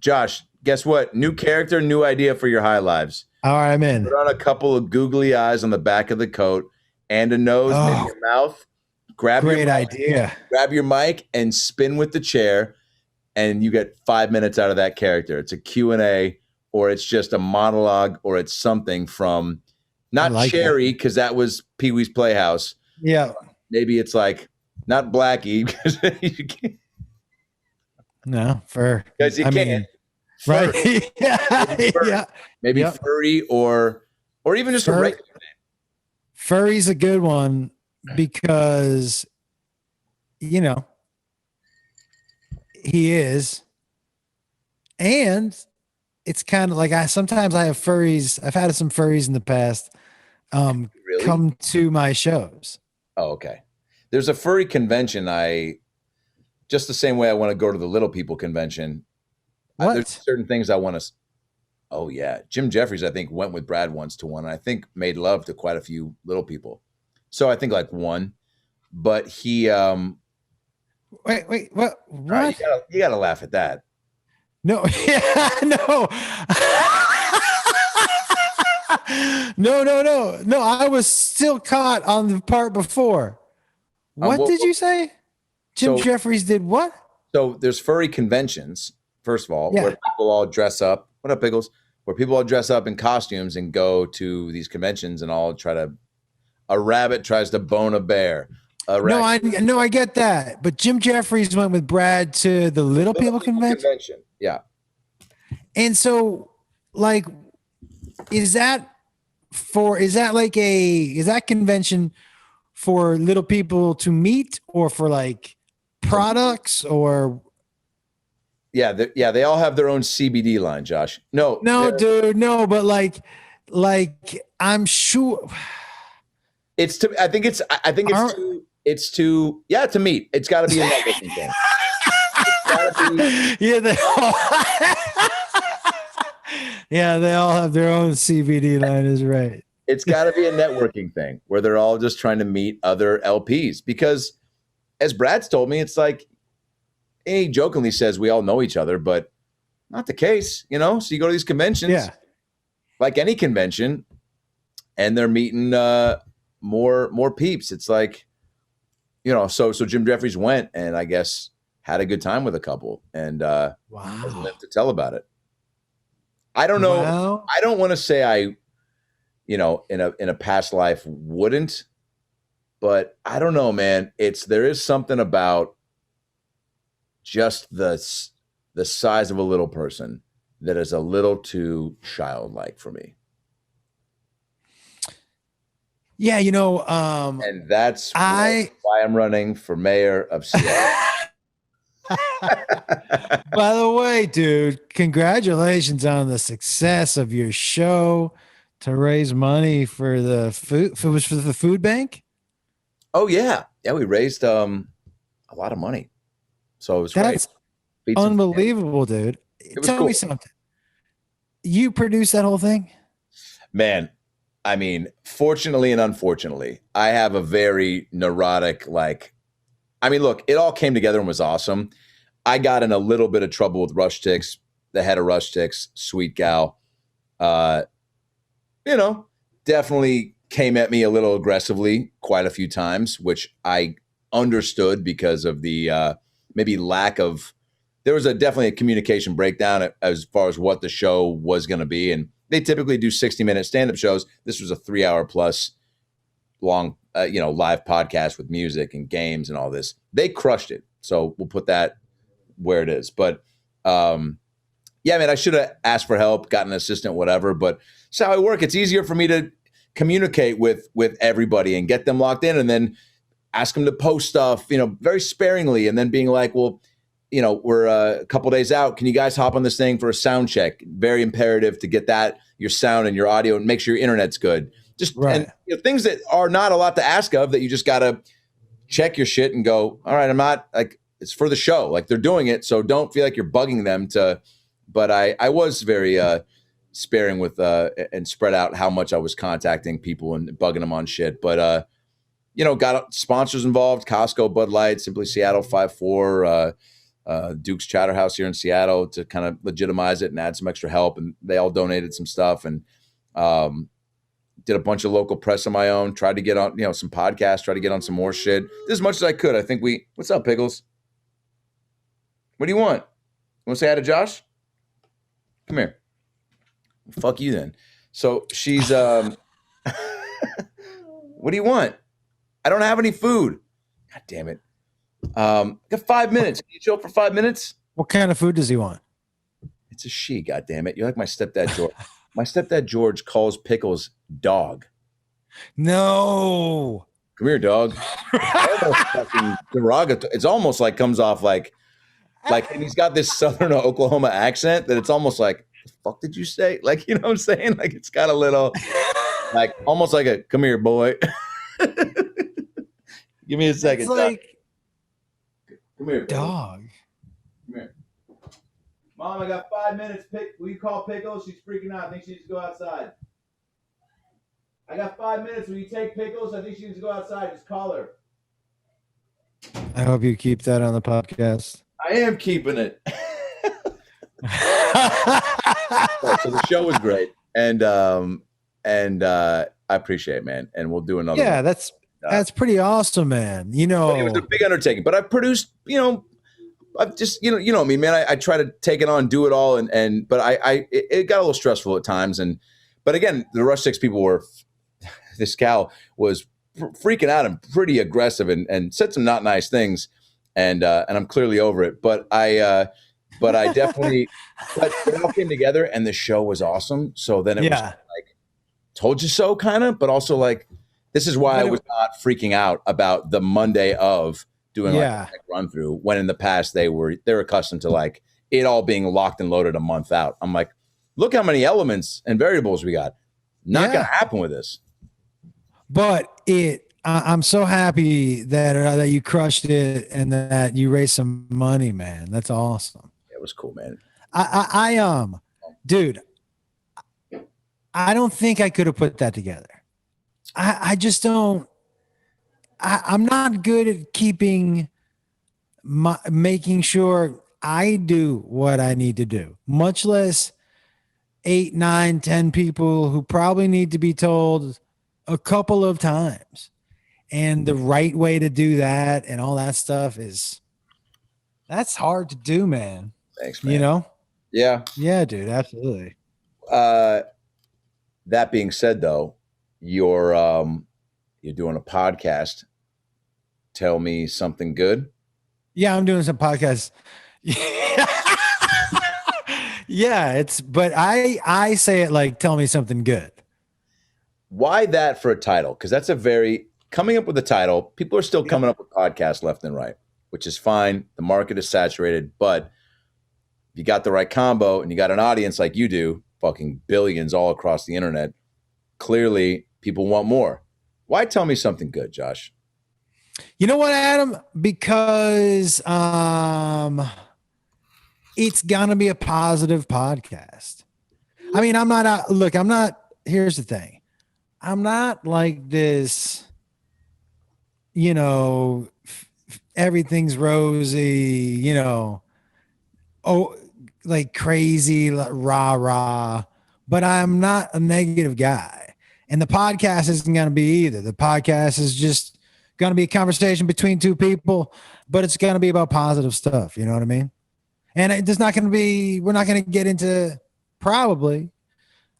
Josh, guess what? New character, new idea for your high lives. All right, I'm in. Put on a couple of googly eyes on the back of the coat and a nose in your mouth. Great idea. Grab your mic and spin with the chair, and you get 5 minutes out of that character. It's a Q&A, or it's just a monologue, or it's something from not Cherry, because that was Pee-wee's Playhouse. Yeah. Maybe it's like not Blackie, because you can't. No, fur. Because you can't. Right. Maybe furry or even just a regular name. Furry's a good one because, he is. And it's kind of like sometimes I have furries. I've had some furries in the past really? Come to my shows. Oh, okay. There's a furry convention. Just the same way I want to go to the little people convention. What? There's certain things I want to. Oh yeah, Jim Jeffries I think went with Brad once to one, and I think made love to quite a few little people. So I think like one, but he. Wait, what? Right, you gotta laugh at that. No, no. No. I was still caught on the part before. What did you say? Jim Jeffries did what? So there's furry conventions, first of all, where people all dress up. What up, Pickles? Where people all dress up in costumes and go to these conventions and all a rabbit tries to bone a bear. I get that. But Jim Jeffries went with Brad to the Little People convention. Yeah. And so, like, is that convention for little people to meet, or for like products, or? Yeah, they all have their own CBD line, Josh. No, dude, no, but like I'm sure it's to. I think it's to meet. It's got to be a networking thing. They all have their own CBD line. Is right. It's got to be a networking thing where they're all just trying to meet other LPs, because, as Brad's told me, it's like. He jokingly says we all know each other, but not the case, So you go to these conventions, like any convention, and they're meeting more peeps. It's like, so Jim Jeffries went and I guess had a good time with a couple, and has lived to tell about it. I don't know. Wow. I don't want to say I, in a past life wouldn't, but I don't know, man. There is something about just the size of a little person that is a little too childlike for me. Yeah, and that's why I'm running for mayor of Seattle. By the way, dude, congratulations on the success of your show to raise money for the food. It was for the food bank. Oh yeah, we raised a lot of money. So it was That's unbelievable, dude. Tell me something. You produced that whole thing? Man, I mean, fortunately and unfortunately, I have a very neurotic, look, it all came together and was awesome. I got in a little bit of trouble with Rush Ticks, the head of Rush Ticks, sweet gal. Definitely came at me a little aggressively quite a few times, which I understood because of the maybe lack of, there was definitely a communication breakdown as far as what the show was going to be. And they typically do 60-minute stand-up shows. This was a 3-hour plus long, live podcast with music and games and all this. They crushed it. So we'll put that where it is. But man, I should have asked for help, got an assistant, whatever. But it's how I work. It's easier for me to communicate with everybody and get them locked in, and then ask them to post stuff, very sparingly, and then being like, well, we're a couple days out. Can you guys hop on this thing for a sound check? Very imperative to get that, your sound and your audio, and make sure your internet's good. Just and, things that are not a lot to ask of, that you just got to check your shit and go, all right, I'm not like, it's for the show. Like, they're doing it, so don't feel like you're bugging them to. But I was very sparing with and spread out how much I was contacting people and bugging them on shit. But got sponsors involved: Costco, Bud Light, Simply Seattle 5-4, Duke's Chowder House here in Seattle, to kind of legitimize it and add some extra help. And they all donated some stuff, and did a bunch of local press on my own. Tried to get on some podcasts. Tried to get on some more shit. Did as much as I could. I think what's up, Pickles? What do you want? You want to say hi to Josh? Come here. Fuck you then. So she's what do you want? I don't have any food. God damn it. Got 5 minutes. Can you chill for 5 minutes? What kind of food does he want? It's a she, god damn it. You're like my stepdad George. My stepdad George calls Pickles dog. No. Come here, dog. Almost fucking derogatory. It's almost like comes off like and he's got this southern Oklahoma accent that it's almost like, the fuck did you say? Like, you know what I'm saying? Like, it's got a little, like, almost like a, come here, boy. Give me a second. It's like, come here, dog. Come here. Mom, I got 5 minutes. Will you call Pickles? She's freaking out. I think she needs to go outside. I got 5 minutes. Will you take Pickles? I think she needs to go outside. Just call her. I hope you keep that on the podcast. I am keeping it. So the show was great, and I appreciate it, man. And we'll do another. Yeah, one. That's pretty awesome, man. It was a big undertaking, but I've produced. I've just me, man. I try to take it on, do it all, but it got a little stressful at times, but again, the Rush 6 people were. This gal was freaking out and pretty aggressive and said some not nice things. And I'm clearly over it, but I definitely, but it all came together and the show was awesome. So then it was like, told you so kind of, but also like, this is why I was not freaking out about the Monday of doing like a run through, when in the past they're accustomed to like it all being locked and loaded a month out. I'm like, look how many elements and variables we got. Not going to happen with this. But I'm so happy that you crushed it and that you raised some money, man. That's awesome. It was cool, man. Dude, I don't think I could have put that together. I just don't. I'm not good at making sure I do what I need to do, much less 8, 9, 10 people who probably need to be told a couple of times. And the right way to do that and all that stuff that's hard to do, man. Thanks, man. Yeah. Yeah, dude. Absolutely. That being said, though, you're doing a podcast. Tell me something good. Yeah, I'm doing some podcasts. Yeah, but I say it like, tell me something good. Why that for a title? Because that's coming up with a title. People are still coming up with podcasts left and right, which is fine. The market is saturated, but if you got the right combo and you got an audience like you do, fucking billions all across the internet, clearly people want more. Why tell me something good, Josh? You know what, Adam? Because it's gonna be a positive podcast. I mean, here's the thing. I'm not like this, everything's rosy, like crazy, like rah, but I'm not a negative guy. And the podcast isn't going to be either. The podcast is just going to be a conversation between two people, but it's going to be about positive stuff. You know what I mean? And we're not going to get into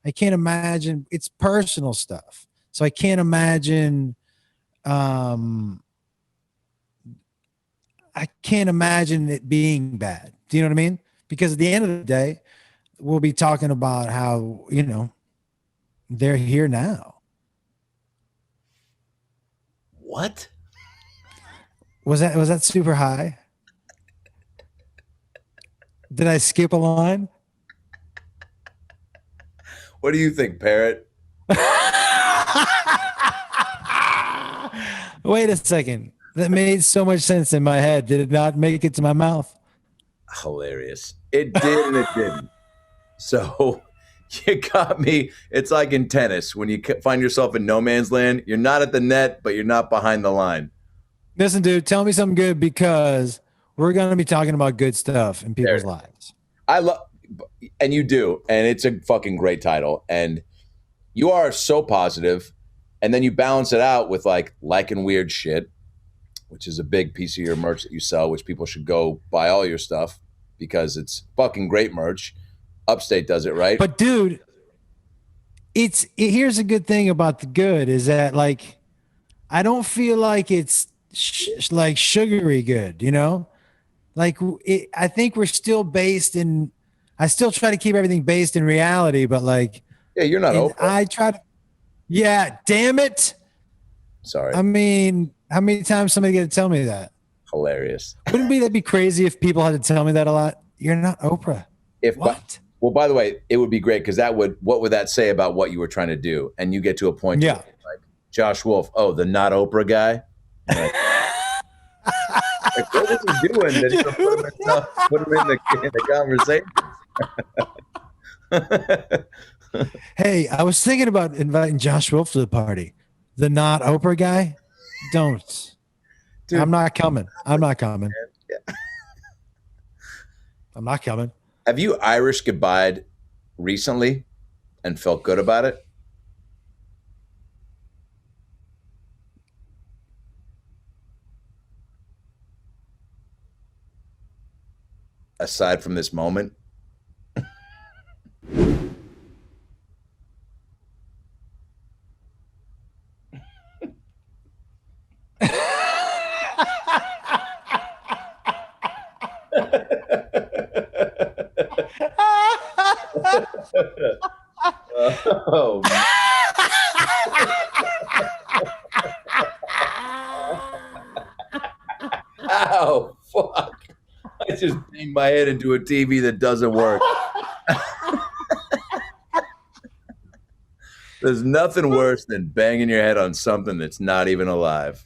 I can't imagine, it's personal stuff. So I can't imagine, it being bad. Do you know what I mean? Because at the end of the day, we'll be talking about how, they're here now. What? Was that super high? Did I skip a line? What do you think, Parrot? Wait a second. That made so much sense in my head. Did it not make it to my mouth? Hilarious. It did and it didn't. So you got me. It's like in tennis. When you find yourself in no man's land, you're not at the net, but you're not behind the line. Listen, dude, tell me something good because we're going to be talking about good stuff in people's lives. I love, and you do, and it's a fucking great title. And you are so positive, and then you balance it out with liking weird shit, which is a big piece of your merch that you sell, which people should go buy all your stuff because it's fucking great merch. Upstate does it right. But dude, here's a good thing about the good is that I don't feel like it's like sugary good, you know? I think we're still based in, I still try to keep everything based in reality, but yeah, you're not Oprah. I try to, yeah, damn it. Sorry. I mean, how many times somebody got to tell me that? Hilarious. Wouldn't that be crazy if people had to tell me that a lot? You're not Oprah. What? Well, by the way, it would be great because what would that say about what you were trying to do? And you get to a point yeah. like Josh Wolf, the not Oprah guy. What was he doing that he put him in the conversation? Hey, I was thinking about inviting Josh Wolf to the party. The not Oprah guy? Don't. Dude. I'm not coming. I'm not coming. Yeah. I'm not coming. Have you Irish goodbyed recently and felt good about it? Aside from this moment? Oh, man. Ow, fuck. I just banged my head into a TV that doesn't work. There's nothing worse than banging your head on something that's not even alive.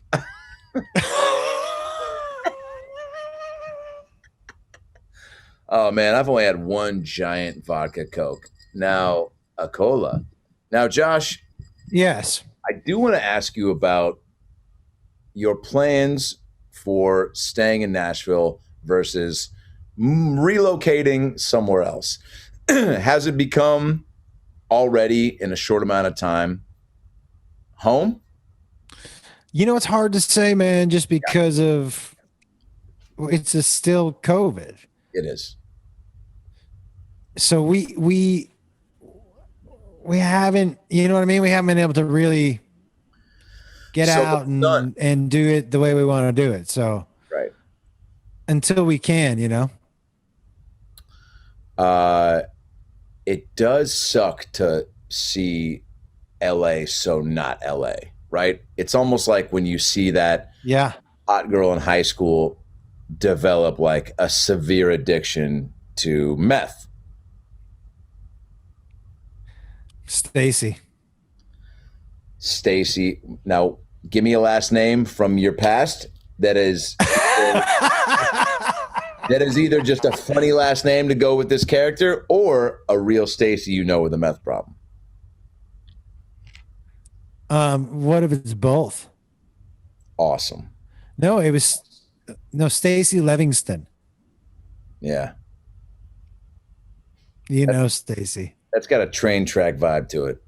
Oh, man, I've only had one giant vodka Coke. Now, a cola. Now, Josh. Yes. I do want to ask you about your plans for staying in Nashville versus relocating somewhere else. Has it become already in a short amount of time home? You know, it's hard to say, man, just because of it's still COVID. It is. So we haven't, you know what I mean? We haven't been able to really get out and do it the way we want to do it. So right. Until we can, you know. It does suck to see LA so not LA, right? It's almost like when you see that hot girl in high school develop like a severe addiction to meth. Stacy. Now, give me a last name from your past that is that is either just a funny last name to go with this character or a real Stacy you know with a meth problem. What if it's both? Awesome. No, it was Stacy Livingston. Yeah. You know Stacy. That's got a train track vibe to it.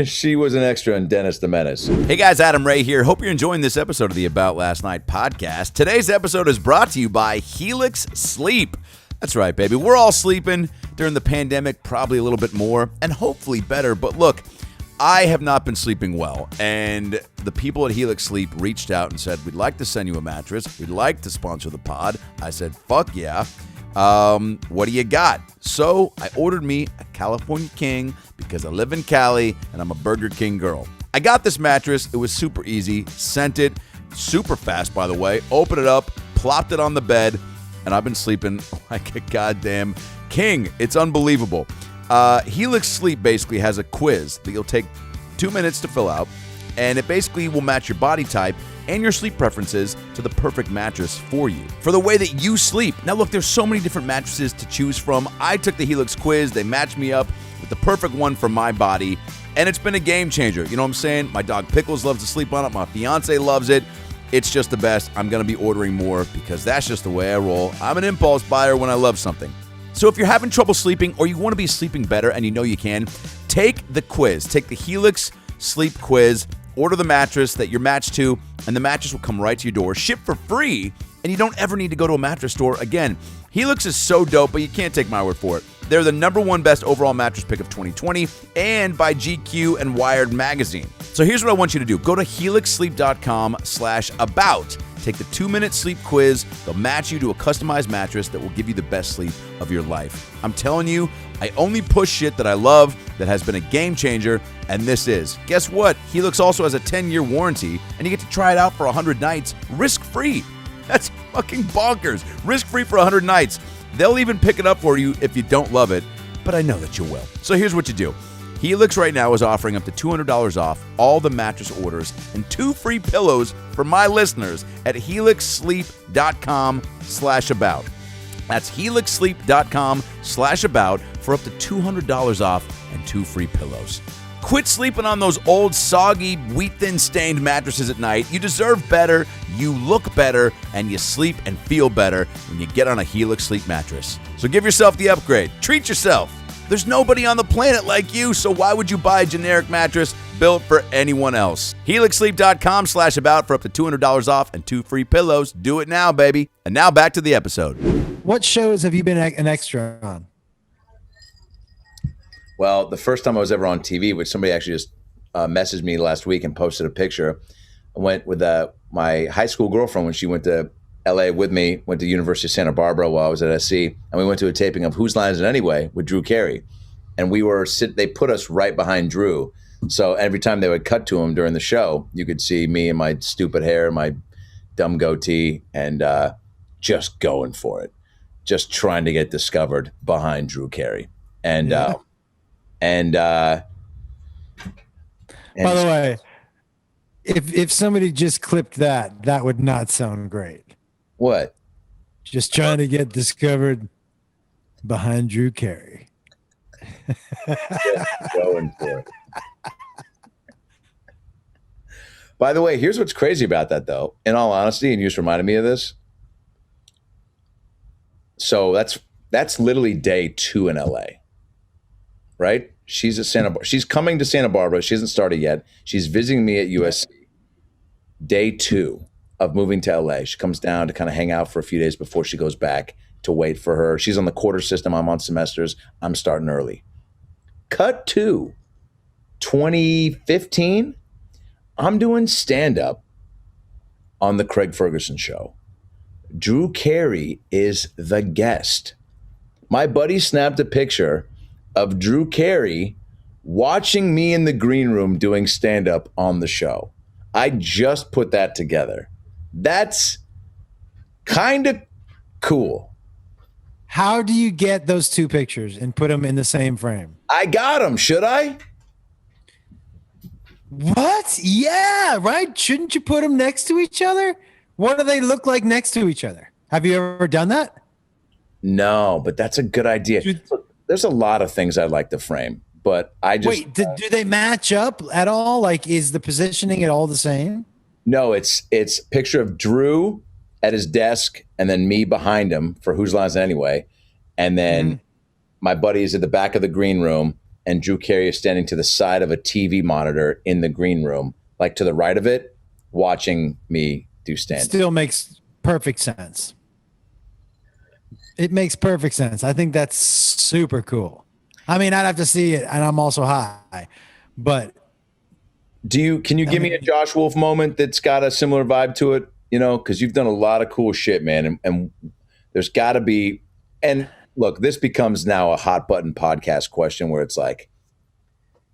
She was an extra in Dennis the Menace. Hey guys, Adam Ray here. Hope you're enjoying this episode of the About Last Night podcast. Today's episode is brought to you by Helix Sleep. That's right, baby. We're all sleeping during the pandemic, probably a little bit more, and hopefully better. But look, I have not been sleeping well, and the people at Helix Sleep reached out and said, we'd like to send you a mattress. We'd like to sponsor the pod. I said, fuck yeah. What do you got? So I ordered me a California King because I live in Cali and I'm a Burger King girl. I got this mattress. It was super easy. Sent it. super fast, by the way. Open it up, plopped it on the bed, and I've been sleeping like a goddamn king. It's unbelievable. Helix Sleep basically has a quiz that you'll take 2 minutes to fill out, and it basically will match your body type and your sleep preferences to the perfect mattress for you, for the way that you sleep. Now look, there's so many different mattresses to choose from. I took the Helix quiz. They matched me up with the perfect one for my body, and it's been a game changer. You know what I'm saying? My dog Pickles loves to sleep on it. My fiance loves it. It's just the best. I'm going to be ordering more because that's just the way I roll. I'm an impulse buyer when I love something. So if you're having trouble sleeping or you want to be sleeping better and you know you can, take the quiz. Take the Helix Sleep quiz. Order the mattress that you're matched to, and the mattress will come right to your door, shipped for free, and you don't ever need to go to a mattress store again. Helix is so dope, but you can't take my word for it. They're the #1 best overall mattress pick of 2020 and by GQ and Wired magazine. So here's what I want you to do. Go to helixsleep.com/about. Take the 2-minute sleep quiz. They'll match you to a customized mattress that will give you the best sleep of your life. I'm telling you, I only push shit that I love that has been a game changer, and this is. Guess what? Helix also has a 10-year warranty, and you get to try it out for 100 nights risk-free. That's fucking bonkers. Risk-free for 100 nights. They'll even pick it up for you if you don't love it, but I know that you will. So here's what you do. Helix right now is offering up to $200 off all the mattress orders and 2 free pillows for my listeners at helixsleep.com/about. That's helixsleep.com/about for up to $200 off and 2 free pillows. Quit sleeping on those old, soggy, wheat-thin stained mattresses at night. You deserve better, you look better, and you sleep and feel better when you get on a Helix Sleep mattress. So give yourself the upgrade. Treat yourself. There's nobody on the planet like you, so why would you buy a generic mattress built for anyone else? helixsleep.com/about for up to $200 off and 2 free pillows. Do it now, baby. And now back to the episode. What shows have you been an extra on? Well, the first time I was ever on TV, which somebody actually just messaged me last week and posted a picture, I went with my high school girlfriend when she went to LA with me, went to University of Santa Barbara while I was at SC, and we went to a taping of Whose Line Is It Anyway with Drew Carey. And they put us right behind Drew. So every time they would cut to him during the show, you could see me and my stupid hair, my dumb goatee, and just going for it. Just trying to get discovered behind Drew Carey. And By the way, if somebody just clipped that would not sound great. What? Just trying to get discovered behind Drew Carey. Just going for it. By the way, here's what's crazy about that, though. In all honesty, and you just reminded me of this. So that's literally day 2 in LA, right? She's coming to Santa Barbara. She hasn't started yet. She's visiting me at USC. Day 2 of moving to LA. She comes down to kind of hang out for a few days before she goes back to wait for her. She's on the quarter system. I'm on semesters. I'm starting early. Cut to 2015. I'm doing stand-up on the Craig Ferguson show. Drew Carey is the guest. My buddy snapped a picture of Drew Carey watching me in the green room doing stand-up on the show. I just put that together. That's kind of cool. How do you get those 2 pictures and put them in the same frame? I got them. Should I? What? Yeah, right. Shouldn't you put them next to each other? What do they look like next to each other? Have you ever done that? No, but that's a good idea. There's a lot of things I'd like to frame, but I just... Wait, do they match up at all? Like, is the positioning at all the same? No, it's a picture of Drew at his desk and then me behind him for Whose Line Is It Anyway. And then my buddy is at the back of the green room and Drew Carey is standing to the side of a TV monitor in the green room, like to the right of it, watching me do stand-up. Still makes perfect sense. It makes perfect sense. I think that's super cool. I mean, I'd have to see it, and I'm also high, but... Can you give me a Josh Wolf moment that's got a similar vibe to it? You know, because you've done a lot of cool shit, man. And there's got to be, and look, this becomes now a hot button podcast question where it's like,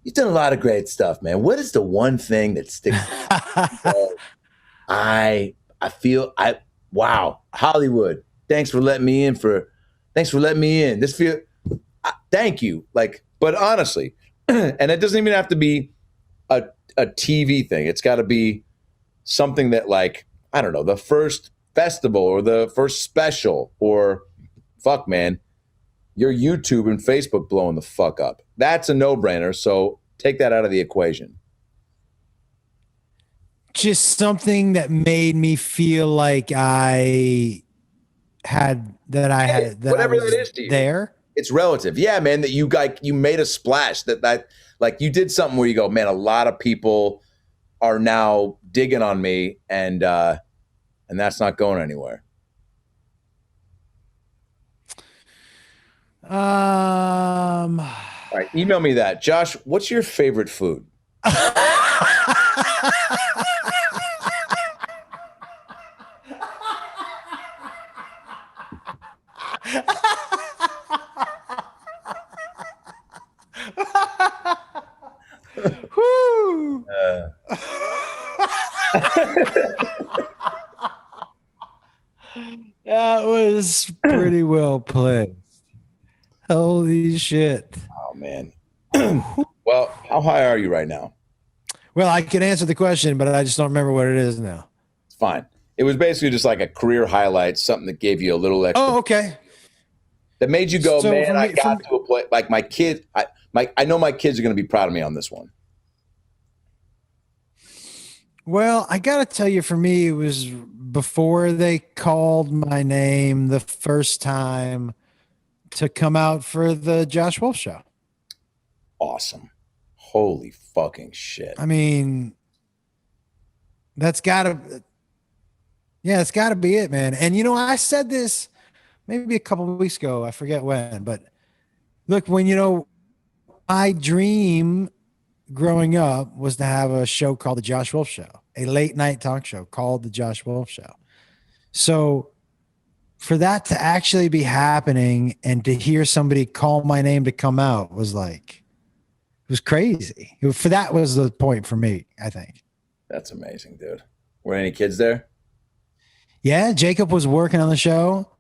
you've done a lot of great stuff, man. What is the one thing that sticks? I feel wow, Hollywood. Thanks for letting me in. This feel. Thank you. Like, but honestly, and it doesn't even have to be a TV thing. It's got to be something that, like, I don't know, the first festival or the first special, or fuck, man, your YouTube and Facebook blowing the fuck up. That's a no-brainer. So take that out of the equation. Just something that made me feel like I had whatever that is to you. There. It's relative. Yeah, man, that you made a splash, that like you did something where you go, man, a lot of people are now digging on me, and that's not going anywhere. All right, email me that. Josh, what's your favorite food? That was pretty well played. Holy shit. Oh, man. Well, how high are you right now? Well, I can answer the question, but I just don't remember what it is now. It's fine. It was basically just like a career highlight, something that gave you a little extra. Oh, okay. That made you go, man, I got to a place. Like my kid, I know my kids are going to be proud of me on this one. Well, I got to tell you, for me, it was before they called my name the first time to come out for the Josh Wolf show. Awesome. Holy fucking shit. I mean, it's got to be it, man. And, you know, I said this maybe a couple of weeks ago. I forget when, but look, when, you know, my dream growing up was to have a show called The Josh Wolf Show, a late night talk show called The Josh Wolf Show. So for that to actually be happening and to hear somebody call my name to come out was like, it was crazy. That was the point for me, I think. That's amazing, dude. Were any kids there? Yeah, Jacob was working on the show.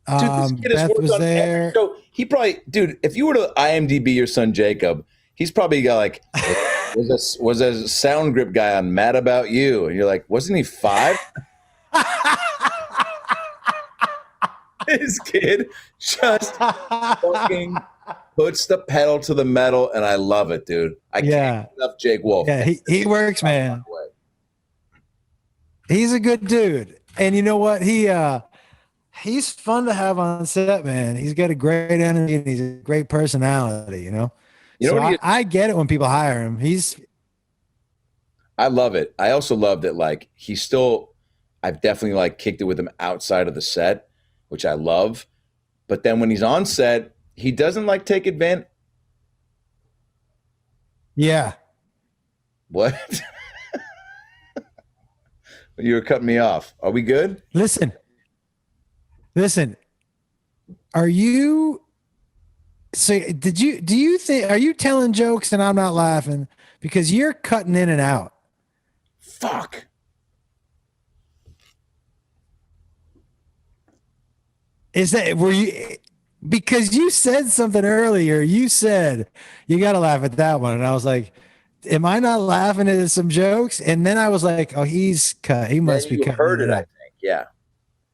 Dude, Beth was there. So he probably, dude, if you were to IMDb your son Jacob, he's probably got like, was a sound grip guy on Mad About You? And you're like, wasn't he 5? His kid just fucking puts the pedal to the metal, and I love it, dude. I can't get enough Jake Wolf. Yeah, he works, man. He's a good dude. And you know what? He's fun to have on set, man. He's got a great energy and he's a great personality, you know? I get it when people hire him. I love it. I also love that, like, I've definitely like kicked it with him outside of the set, which I love. But then when he's on set, he doesn't like take advantage. Yeah. What? You were cutting me off. Are we good? Listen. Are you are you telling jokes and I'm not laughing because you're cutting in and out? Fuck. Because you said something earlier, you said you got to laugh at that one. And I was like, am I not laughing at some jokes? And then I was like, oh, he's cut. He must be cut. Heard it, I think. Yeah.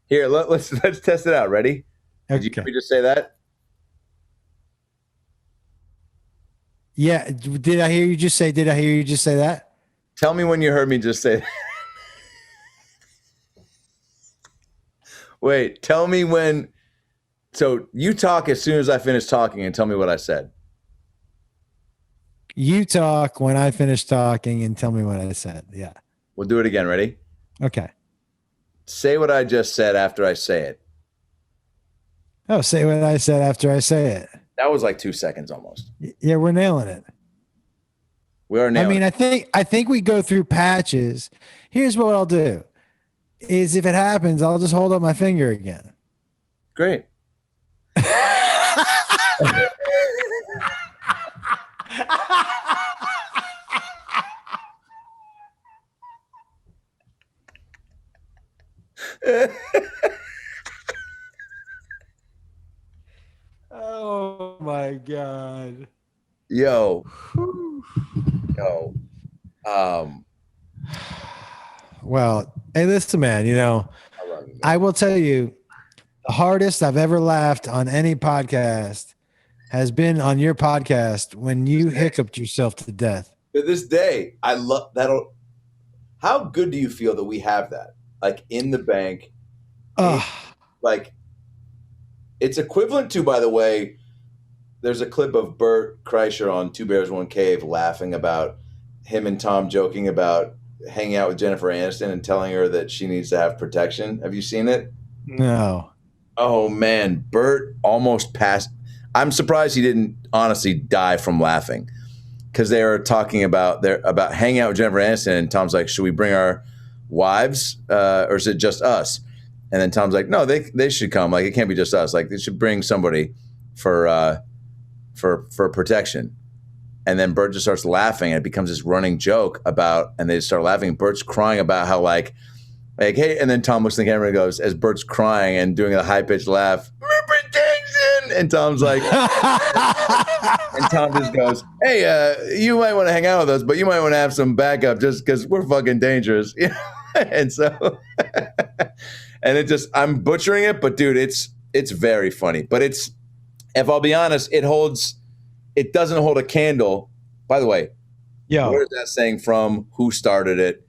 Here, let's test it out. Ready? Okay. Did you hear me just say that? Yeah. Did I hear you just say that? Tell me when you heard me just say that. Wait, tell me when. So you talk as soon as I finish talking and tell me what I said. You talk when I finish talking and tell me what I said. Yeah. We'll do it again. Ready? Okay. Say what I just said after I say it. Oh, say what I said after I say it. That was like 2 seconds almost. Yeah, we're nailing it. We are nailing it. I think we go through patches. Here's what I'll do. Is if it happens, I'll just hold up my finger again. Great. Oh my God. Yo. Well, hey, listen, man, you know, I love you, man. I will tell you the hardest I've ever laughed on any podcast has been on your podcast when you hiccuped yourself to death. To this day, I love that. How good do you feel that we have that? Like in the bank. Like it's equivalent to, by the way, there's a clip of Bert Kreischer on Two Bears, One Cave laughing about him and Tom joking about hanging out with Jennifer Aniston and telling her that she needs to have protection. Have you seen it? No. Oh man, Bert almost passed. I'm surprised he didn't honestly die from laughing, because they were talking about hanging out with Jennifer Aniston, and Tom's like, "Should we bring our wives, or is it just us?" And then Tom's like, "No, they should come. Like it can't be just us. Like they should bring somebody for protection." And then Bert just starts laughing, and it becomes this running joke about, and they just start laughing. Bert's crying about how like, hey, and then Tom looks in the camera and goes, as Bert's crying and doing a high-pitched laugh, protection, and Tom's like, and Tom just goes, hey, you might want to hang out with us, but you might want to have some backup just because we're fucking dangerous. And so, and it just, I'm butchering it, but dude, it's very funny. But it's, if I'll be honest, it doesn't hold a candle. By the way, where is that saying from? Who started it?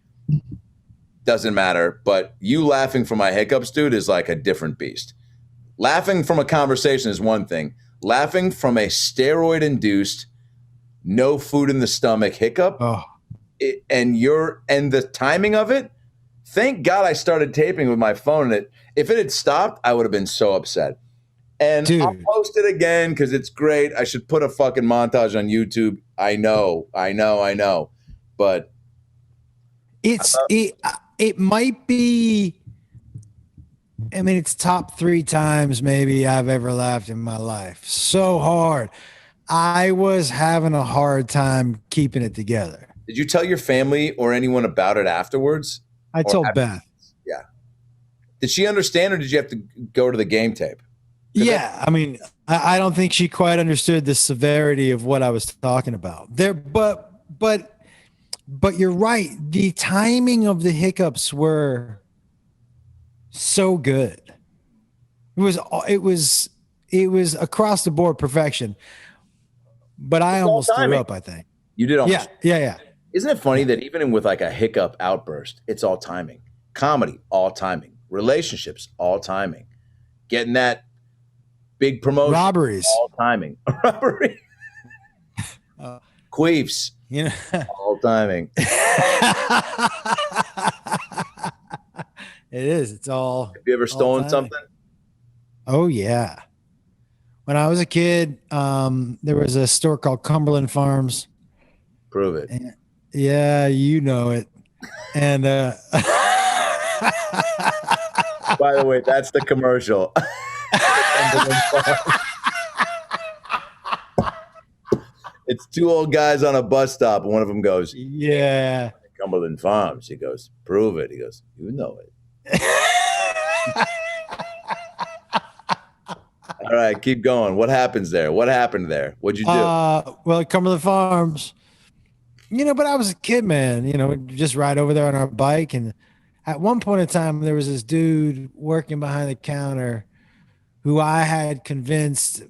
Doesn't matter. But you laughing from my hiccups, dude, is like a different beast. Laughing from a conversation is one thing. Laughing from a steroid-induced, no food in the stomach hiccup, and the timing of it. Thank God I started taping with my phone. And if it had stopped, I would have been so upset. And dude, I'll post it again because it's great. I should put a fucking montage on YouTube. I know. But it might be, I mean, it's top 3 times maybe I've ever laughed in my life. So hard. I was having a hard time keeping it together. Did you tell your family or anyone about it afterwards? I told Beth. Yeah. Did she understand, or did you have to go to the game tape? Yeah, I mean, I don't think she quite understood the severity of what I was talking about there, but you're right. The timing of the hiccups were so good. It was across the board perfection. But I almost threw up, I think. You did almost. Yeah. Isn't it funny that even with like a hiccup outburst, it's all timing? Comedy, all timing. Relationships, all timing. Getting that big promotion. Robberies. All timing. Robbery. Queefs. You know. All timing. It is. It's all. Have you ever stolen something? Oh, yeah. When I was a kid, there was a store called Cumberland Farms. Prove it. And, yeah, you know it. And by the way, that's the commercial. It's 2 old guys on a bus stop, and one of them goes, yeah, Cumberland Farms. He goes, prove it. He goes, you know it. All right, keep going. What happens there? What happened there? What'd you do? Well, at Cumberland Farms, but I was a kid, man. We'd just ride over there on our bike, and at one point in time, there was this dude working behind the counter who I had convinced,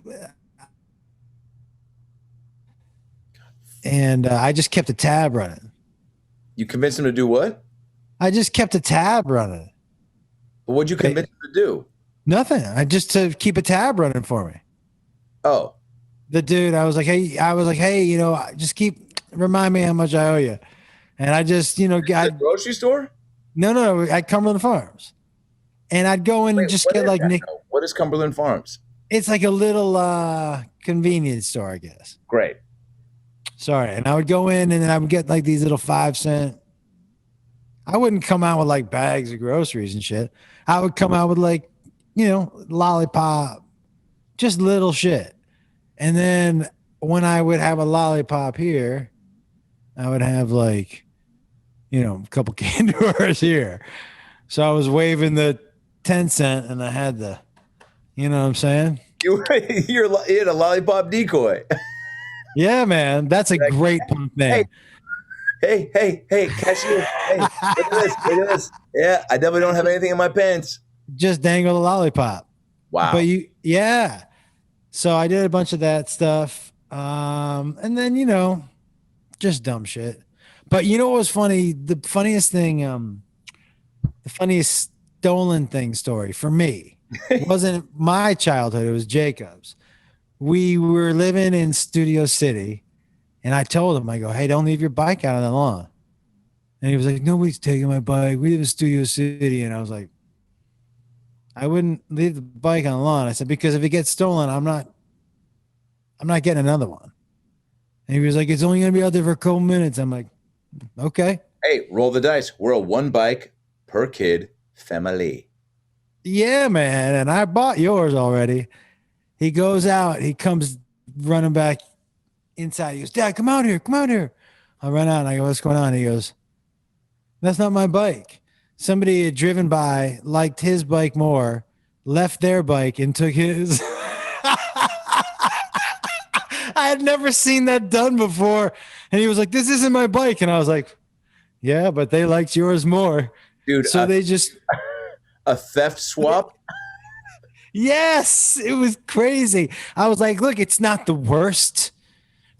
and I just kept a tab running. You convinced him to do what? I just kept a tab running. But what'd you convince him to do? Nothing. I just to keep a tab running for me. Oh. The dude, I was like, hey, just remind me how much I owe you. And I just, got grocery store? No, at Cumberland Farms. And I'd go in and just get like Nick. What is Cumberland Farms? It's like a little convenience store, I guess. Great. Sorry. And I would go in and I would get like these little 5-cent. I wouldn't come out with like bags of groceries and shit. I would come out with like, lollipop, just little shit. And then when I would have a lollipop here, I would have like, a couple candy bars here. So I was waving the 10 cent and I had the, you know what I'm saying? You had a lollipop decoy. Yeah, man. That's a great punk name. Hey, cashier. Hey, look at this. Yeah, I definitely don't have anything in my pants. Just dangle a lollipop. Wow. But yeah. So I did a bunch of that stuff. And then, you know, just dumb shit. But you know what was funny? The funniest thing, the funniest stolen thing story for me wasn't my childhood. It was Jacob's. We were living in Studio City. And I told him, I go, hey, don't leave your bike out on the lawn. And he was like, nobody's taking my bike. We live in Studio City. And I was like, I wouldn't leave the bike on the lawn. I said, because if it gets stolen, I'm not getting another one. And he was like, it's only going to be out there for a couple minutes. I'm like, okay. Hey, roll the dice. We're a one bike per kid family. Yeah, man. And I bought yours already. He goes out. He comes running back inside. He goes, Dad, come out here. Come out here. I run out and I go, what's going on? He goes, that's not my bike. Somebody had driven by, liked his bike more, left their bike and took his. I had never seen that done before. And he was like, this isn't my bike. And I was like, yeah, but they liked yours more. Dude, so they just. A theft swap? Yes, it was crazy. I was like, look, it's not the worst.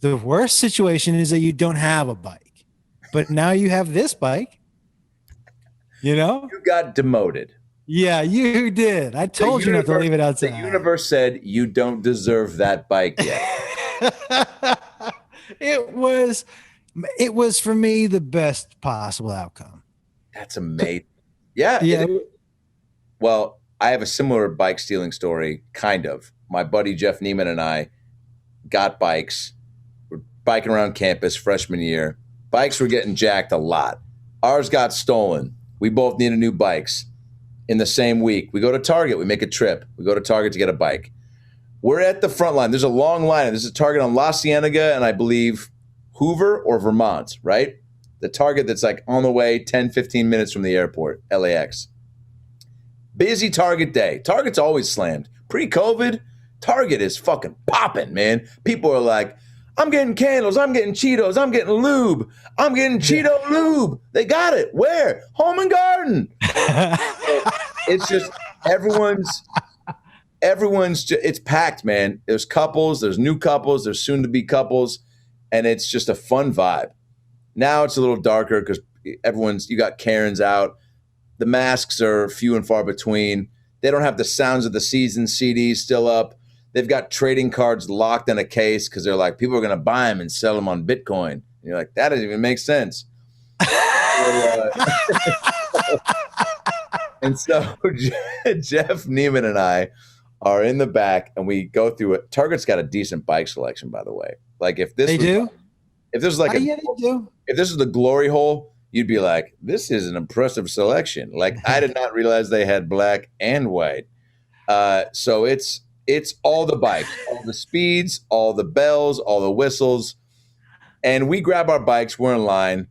The worst situation is that you don't have a bike. But now you have this bike. You know? You got demoted. Yeah, you did. I told you not to leave it outside. The universe said you don't deserve that bike yet. It was for me the best possible outcome. That's amazing. Yeah. Yeah. Well, I have a similar bike stealing story, kind of. My buddy Jeff Neiman and I got bikes. We're biking around campus freshman year. Bikes were getting jacked a lot. Ours got stolen. We both needed new bikes. In the same week, we go to Target. We make a trip. We go to Target to get a bike. We're at the front line. There's a long line. There's a Target on La Cienega and I believe Hoover or Vermont, right? The Target that's like on the way 10, 15 minutes from the airport, LAX. Busy Target day. Target's always slammed. Pre-COVID, Target is fucking popping, man. People are like, I'm getting candles. I'm getting Cheetos. I'm getting lube. I'm getting Cheeto lube. They got it. Where? Home and Garden. It's just everyone's, it's packed, man. There's couples. There's new couples. There's soon-to-be couples. And it's just a fun vibe. Now it's a little darker because you got Karens out. The masks are few and far between. They don't have the Sounds of the Season CDs still up. They've got trading cards locked in a case because they're like, people are going to buy them and sell them on Bitcoin. And you're like, that doesn't even make sense. And so Jeff Neiman and I are in the back and we go through it. Target's got a decent bike selection, by the way. Like if this was like if this was the glory hole, you'd be like, this is an impressive selection. Like I did not realize they had black and white. So it's all the bikes, all the speeds, all the bells, all the whistles. And we grab our bikes, we're in line.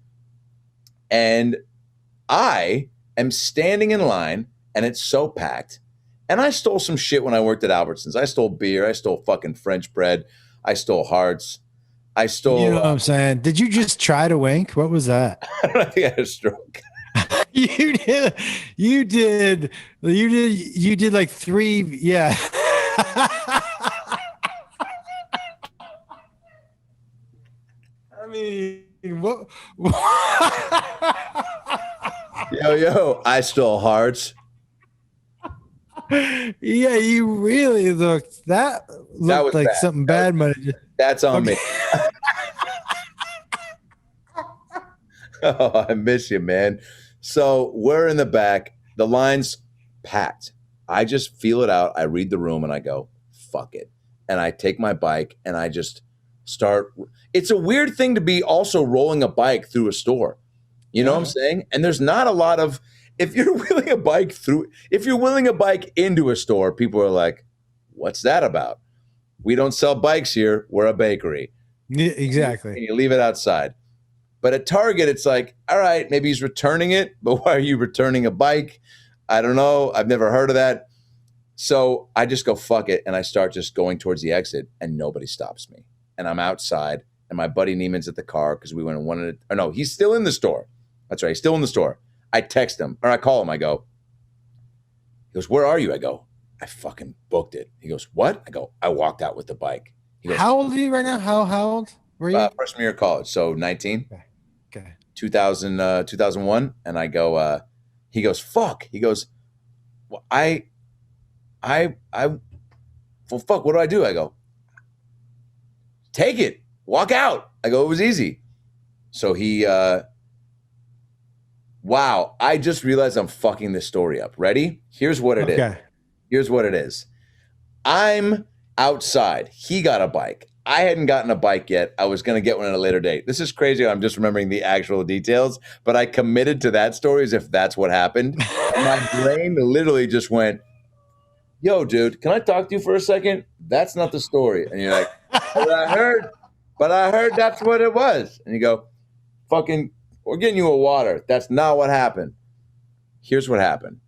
And I am standing in line and it's so packed. And I stole some shit when I worked at Albertsons. I stole beer. I stole fucking French bread. I stole hearts. I stole. You know what I'm saying? Did you just try to wink? What was that? I think I had a stroke. You did like three. Yeah. I mean, what? Yo, I stole hearts. Yeah, you really looked. That looked like bad. Something bad might have just. That's on me. Oh, I miss you, man. So we're in the back. The line's packed. I just feel it out. I read the room and I go, fuck it. And I take my bike and I just start. It's a weird thing to be also rolling a bike through a store. You know what I'm saying? And there's not a lot of, if you're wheeling a bike into a store, people are like, what's that about? We don't sell bikes here. We're a bakery. Yeah, exactly. And you leave it outside. But at Target, it's like, all right, maybe he's returning it, but why are you returning a bike? I don't know. I've never heard of that. So I just go, fuck it. And I start just going towards the exit and nobody stops me. And I'm outside and my buddy Neiman's at the car because we went and wanted to, or no, he's still in the store. That's right. He's still in the store. I text him or I call him. I go, he goes, where are you? I go, I fucking booked it. He goes, what? I go, I walked out with the bike. He goes, how old are you right now? How old were you? Freshman year of college. So 19, okay. 2001. And I go, he goes, fuck. He goes, well, well, fuck, what do I do? I go, take it, walk out. I go, it was easy. So he, wow, I just realized I'm fucking this story up. Ready? Here's what it is. Here's what it is. I'm outside. He got a bike. I hadn't gotten a bike yet. I was going to get one at a later date. This is crazy. I'm just remembering the actual details, but I committed to that story as if that's what happened. And my brain literally just went, yo, dude, can I talk to you for a second? That's not the story. And you're like, but I heard that's what it was. And you go, fucking, we're getting you a water. That's not what happened. Here's what happened.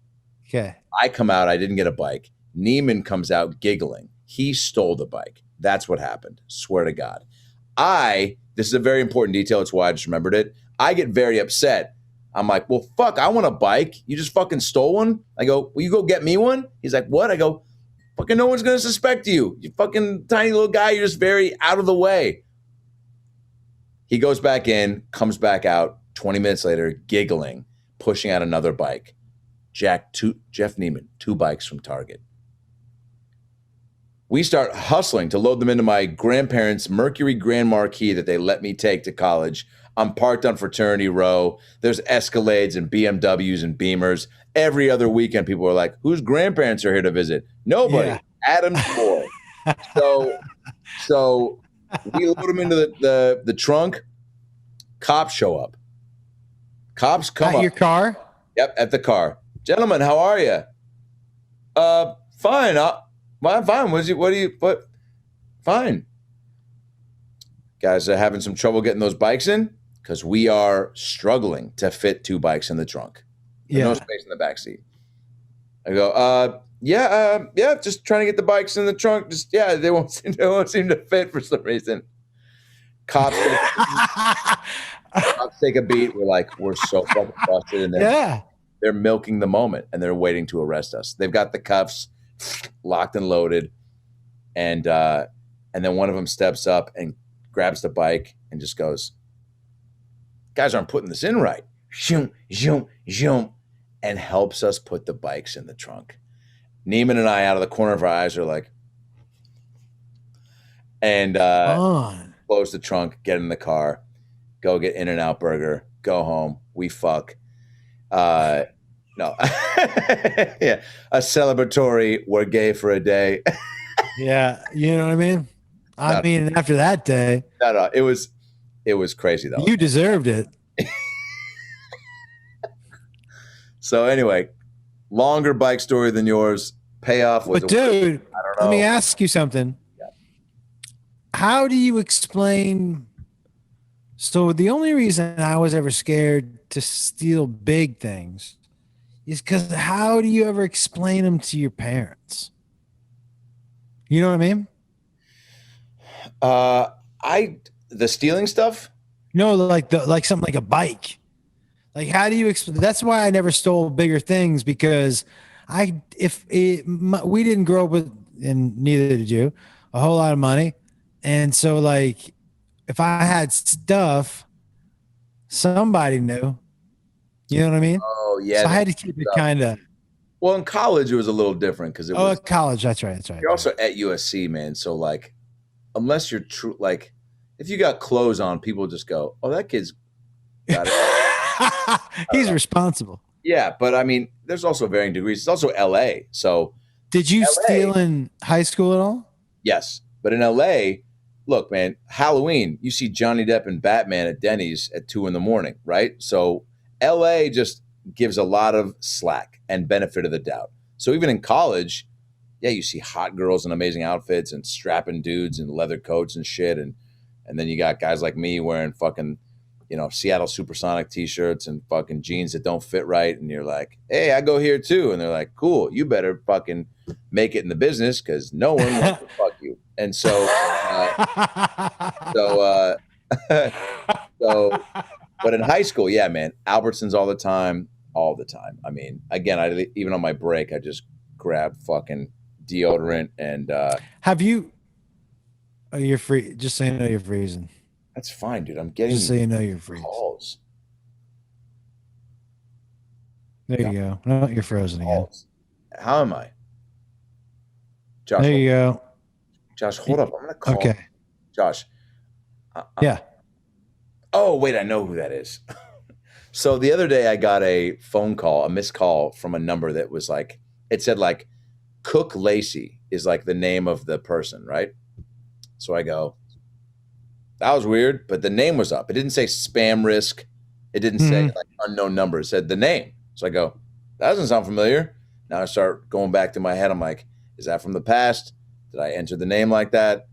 Okay. I come out. I didn't get a bike. Neiman comes out giggling. He stole the bike. That's what happened. Swear to God. This is a very important detail. It's why I just remembered it. I get very upset. I'm like, well, fuck, I want a bike. You just fucking stole one? I go, will you go get me one? He's like, what? I go, fucking no one's going to suspect you. You fucking tiny little guy. You're just very out of the way. He goes back in, comes back out 20 minutes later, giggling, pushing out another bike. Jeff Neiman, 2 bikes from Target. We start hustling to load them into my grandparents' Mercury Grand Marquis that they let me take to college. I'm parked on Fraternity Row. There's Escalades and BMWs and Beamers. Every other weekend, people are like, whose grandparents are here to visit? Nobody. Yeah. Adam's boy. So we load them into the trunk. Cops show up. Cops come up. At your car? Yep, at the car. Gentlemen, how are you? Fine. I'm fine. Fine. Guys are having some trouble getting those bikes in because we are struggling to fit 2 bikes in the trunk. There's no space in the back seat. I go, yeah, just trying to get the bikes in the trunk. They won't seem to fit for some reason. Cops take a beat. We're so fucking busted. And they're milking the moment and they're waiting to arrest us. They've got the cuffs locked and loaded. And then one of them steps up and grabs the bike and just goes, guys aren't putting this in right. Zoom, zoom, zoom, and helps us put the bikes in the trunk. Neiman and I, out of the corner of our eyes, are like, and close the trunk, get in the car, go get In-N-Out Burger, go home, we fuck. No. Yeah. A celebratory, we're gay for a day. Yeah. You know what I mean? After that day. No. It was crazy, though. You deserved it. So anyway, longer bike story than yours. Payoff was. But dude, I don't know. Let me ask you something. Yeah. How do you explain? So the only reason I was ever scared to steal big things is because how do you ever explain them to your parents? You know what I mean? The stealing stuff? No, like something like a bike. Like, how do you explain? That's why I never stole bigger things, because we didn't grow up with, and neither did you, a whole lot of money. And so, like, if I had stuff, somebody knew. You know what I mean? Oh, yeah. So I had to keep it kind of. Well, in college, it was a little different because it was. Oh, college. That's right. You're also at USC, man. So, like, unless you're true, like, if you got clothes on, people just go, oh, that kid's got it. He's responsible. Yeah, but I mean, there's also varying degrees. It's also LA. So did you steal in high school at all? Yes. But in LA, look, man, Halloween, you see Johnny Depp and Batman at Denny's at 2 a.m, right? So LA just gives a lot of slack and benefit of the doubt. So even in college, yeah, you see hot girls in amazing outfits and strapping dudes in leather coats and shit. And then you got guys like me wearing fucking Seattle Supersonic t-shirts and fucking jeans that don't fit right. And you're like, hey, I go here too. And they're like, cool, you better fucking make it in the business because no one wants to fuck you. And so, but in high school, yeah, man, Albertsons all the time. I mean, again, even on my break, I just grab fucking deodorant and have you? Oh, you're free. Just so you know, you're freezing. That's fine, dude. I'm getting just so you know you're freezing. Calls. There you go. No, you're frozen again. How am I? Josh, there you go. Josh, hold up. I'm gonna call. Okay. Josh. Yeah. Oh, wait, I know who that is. So the other day I got a phone call, a missed call from a number that was like, it said like Cook Lacey is like the name of the person, right? So I go, that was weird, but the name was up. It didn't say spam risk. It didn't say like unknown number. It said the name. So I go, that doesn't sound familiar. Now I start going back to my head. I'm like, is that from the past? Did I enter the name like that?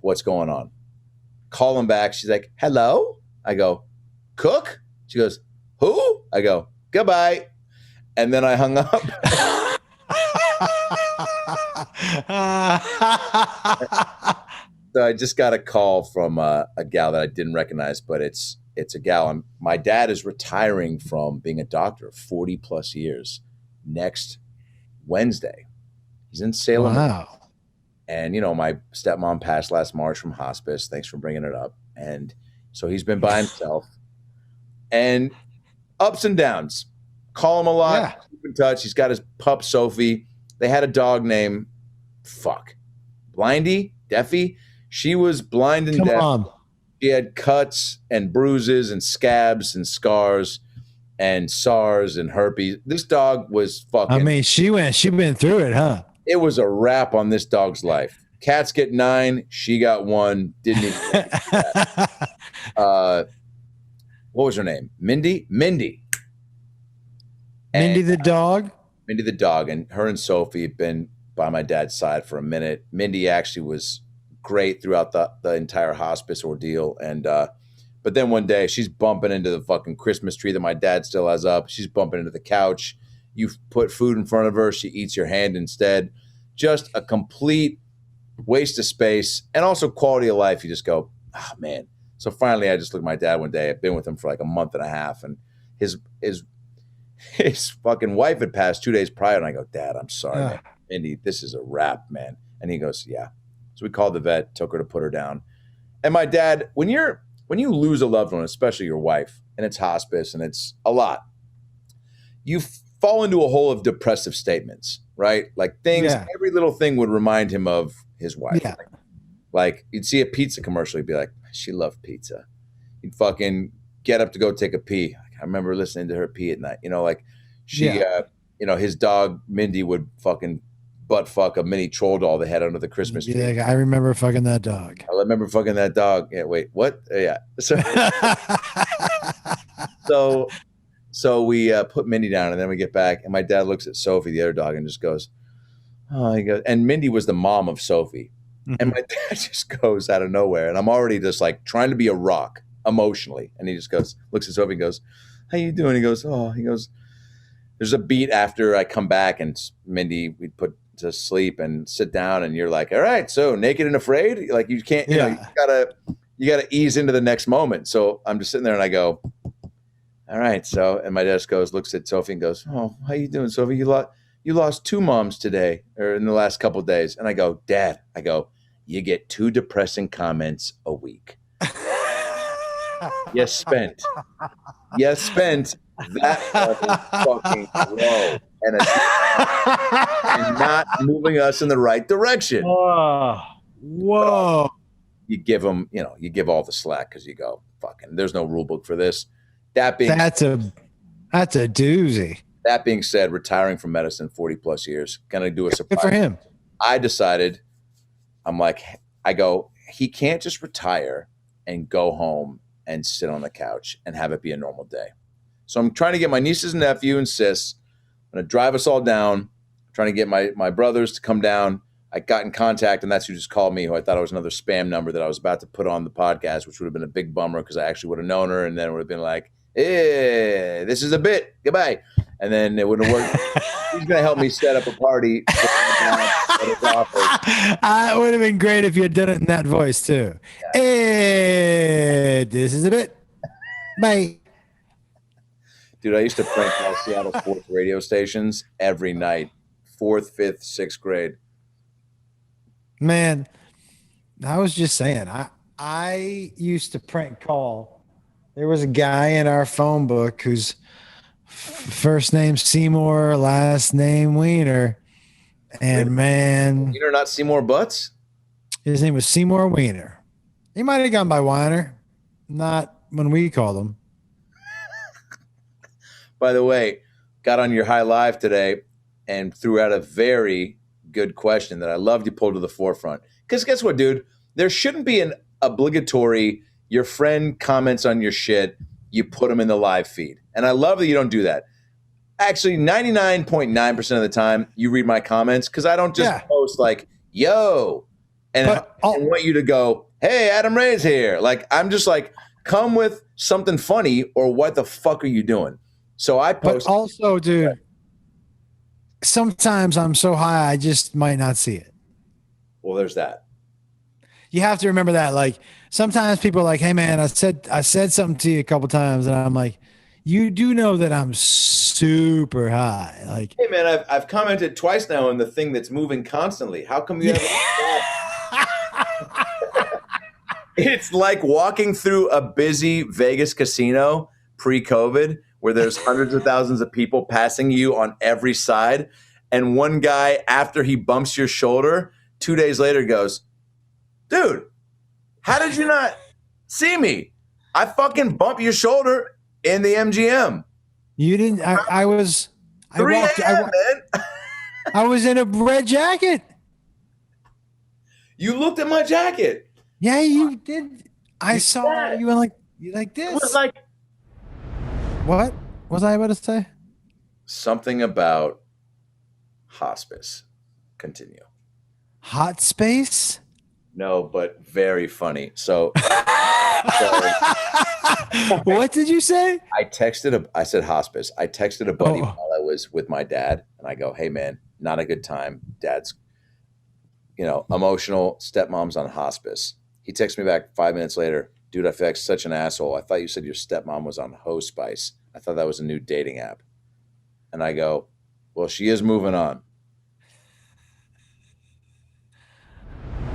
What's going on? Call him back. She's like, hello? I go, Cook? She goes, who? I go, goodbye. And then I hung up. So I just got a call from a gal that I didn't recognize, but it's a gal. My dad is retiring from being a doctor, 40 plus years, next Wednesday. He's in Salem. Wow. And, my stepmom passed last March from hospice. Thanks for bringing it up. And so he's been by himself. And ups and downs. Call him a lot. Yeah. Keep in touch. He's got his pup, Sophie. They had a dog named, Blindy, Deafy. She was blind and deaf. On. She had cuts and bruises and scabs and scars and SARS and herpes. This dog was fucking. I mean, she been through it, huh? It was a wrap on this dog's life. Cats get 9. She got 1. Didn't even. What was her name? Mindy. Mindy the dog. Mindy the dog, and her and Sophie had been by my dad's side for a minute. Mindy actually was great throughout the entire hospice ordeal, and but then one day she's bumping into the fucking Christmas tree that my dad still has up. She's bumping into the couch. You put food in front of her, she eats your hand instead. Just a complete waste of space and also quality of life. You just go, oh man. So finally I just looked at my dad one day. I've been with him for like a month and a half, and his fucking wife had passed 2 days prior, and I go, Dad, I'm sorry, man. Mindy, this is a wrap, man. And he goes, yeah. So we called the vet, took her to put her down. And my dad, when you lose a loved one, especially your wife, and it's hospice and it's a lot, you fall into a hole of depressive statements, right? Like every little thing would remind him of his wife. Yeah. Like you'd see a pizza commercial, you'd be like, she loved pizza. You'd fucking get up to go take a pee. I remember listening to her pee at night. His dog Mindy would fucking butt fuck a mini troll doll they had under the Christmas tree. Yeah, I remember fucking that dog. I remember fucking that dog. Yeah, wait, what? Yeah. So we put Mindy down, and then we get back, and my dad looks at Sophie, the other dog, and just goes, oh, he goes, and Mindy was the mom of Sophie. Mm-hmm. And my dad just goes out of nowhere, and I'm already just like trying to be a rock emotionally. And he just goes, looks at Sophie and goes, how you doing? He goes, there's a beat after I come back, and Mindy, we put to sleep and sit down, and you're like, all right, so naked and afraid? Like you can't, you gotta ease into the next moment. So I'm just sitting there and I go, all right. So, and my dad looks at Sophie and goes, oh, how you doing, Sophie? You lost 2 moms today or in the last couple of days. And I go, Dad, you get 2 depressing comments a week. You spent that fucking low and not moving us in the right direction. Whoa. You give them, you give all the slack because you go, fucking, there's no rule book for this. That's a doozy. That being said, retiring from medicine 40 plus years, gonna do a surprise. Good for him. I decided, he can't just retire and go home and sit on the couch and have it be a normal day. So I'm trying to get my nieces and nephew and sis. I'm going to drive us all down. I'm trying to get my brothers to come down. I got in contact, and that's who just called me, who I thought it was another spam number that I was about to put on the podcast, which would have been a big bummer because I actually would have known her, and then it would have been like, hey, this is a bit. Goodbye. And then it wouldn't have worked. He's going to help me set up a party. It would have been great if you had done it in that voice, too. Yeah. Hey, this is a bit. Bye. Dude, I used to prank call Seattle sports radio stations every night, 4th, 5th, 6th grade. Man, I was just saying, I used to prank call. There was a guy in our phone book whose first name Seymour, last name Wiener. And man, Wiener, not Seymour Butts? His name was Seymour Wiener. He might have gone by Weiner, not when we called him. By the way, got on your high live today and threw out a very good question that I loved you pulled to the forefront. Because guess what, dude? There shouldn't be an obligatory, your friend comments on your shit, you put them in the live feed. And I love that you don't do that. Actually, 99.9% of the time, you read my comments because I don't just post like, yo, and I want you to go, hey, Adam Ray's here. Like, I'm just like, come with something funny or what the fuck are you doing? So I post. But also, dude, sometimes I'm so high, I just might not see it. Well, there's that. You have to remember that. Like, sometimes people are like, hey, man, I said something to you a couple times, and I'm like, you do know that I'm super high. Like, hey, man, I've commented twice now on the thing that's moving constantly. How come you haven't? It's like walking through a busy Vegas casino pre-COVID where there's hundreds of thousands of people passing you on every side. And one guy, after he bumps your shoulder, 2 days later goes, dude, how did you not see me? I fucking bumped your shoulder in the MGM. You didn't. I was. 3 a.m., man. I was in a red jacket. You looked at my jacket. Yeah, you did. I saw you went like this. It was like, what was I about to say? Something about hospice. Continue. Hot space? No, but very funny. So what did you say? I said hospice. I texted a buddy while I was with my dad, and I go, hey, man, not a good time. Dad's, emotional. Stepmom's on hospice. He texts me back 5 minutes later. Dude, I feel like such an asshole. I thought you said your stepmom was on Hospice. I thought that was a new dating app. And I go, well, she is moving on.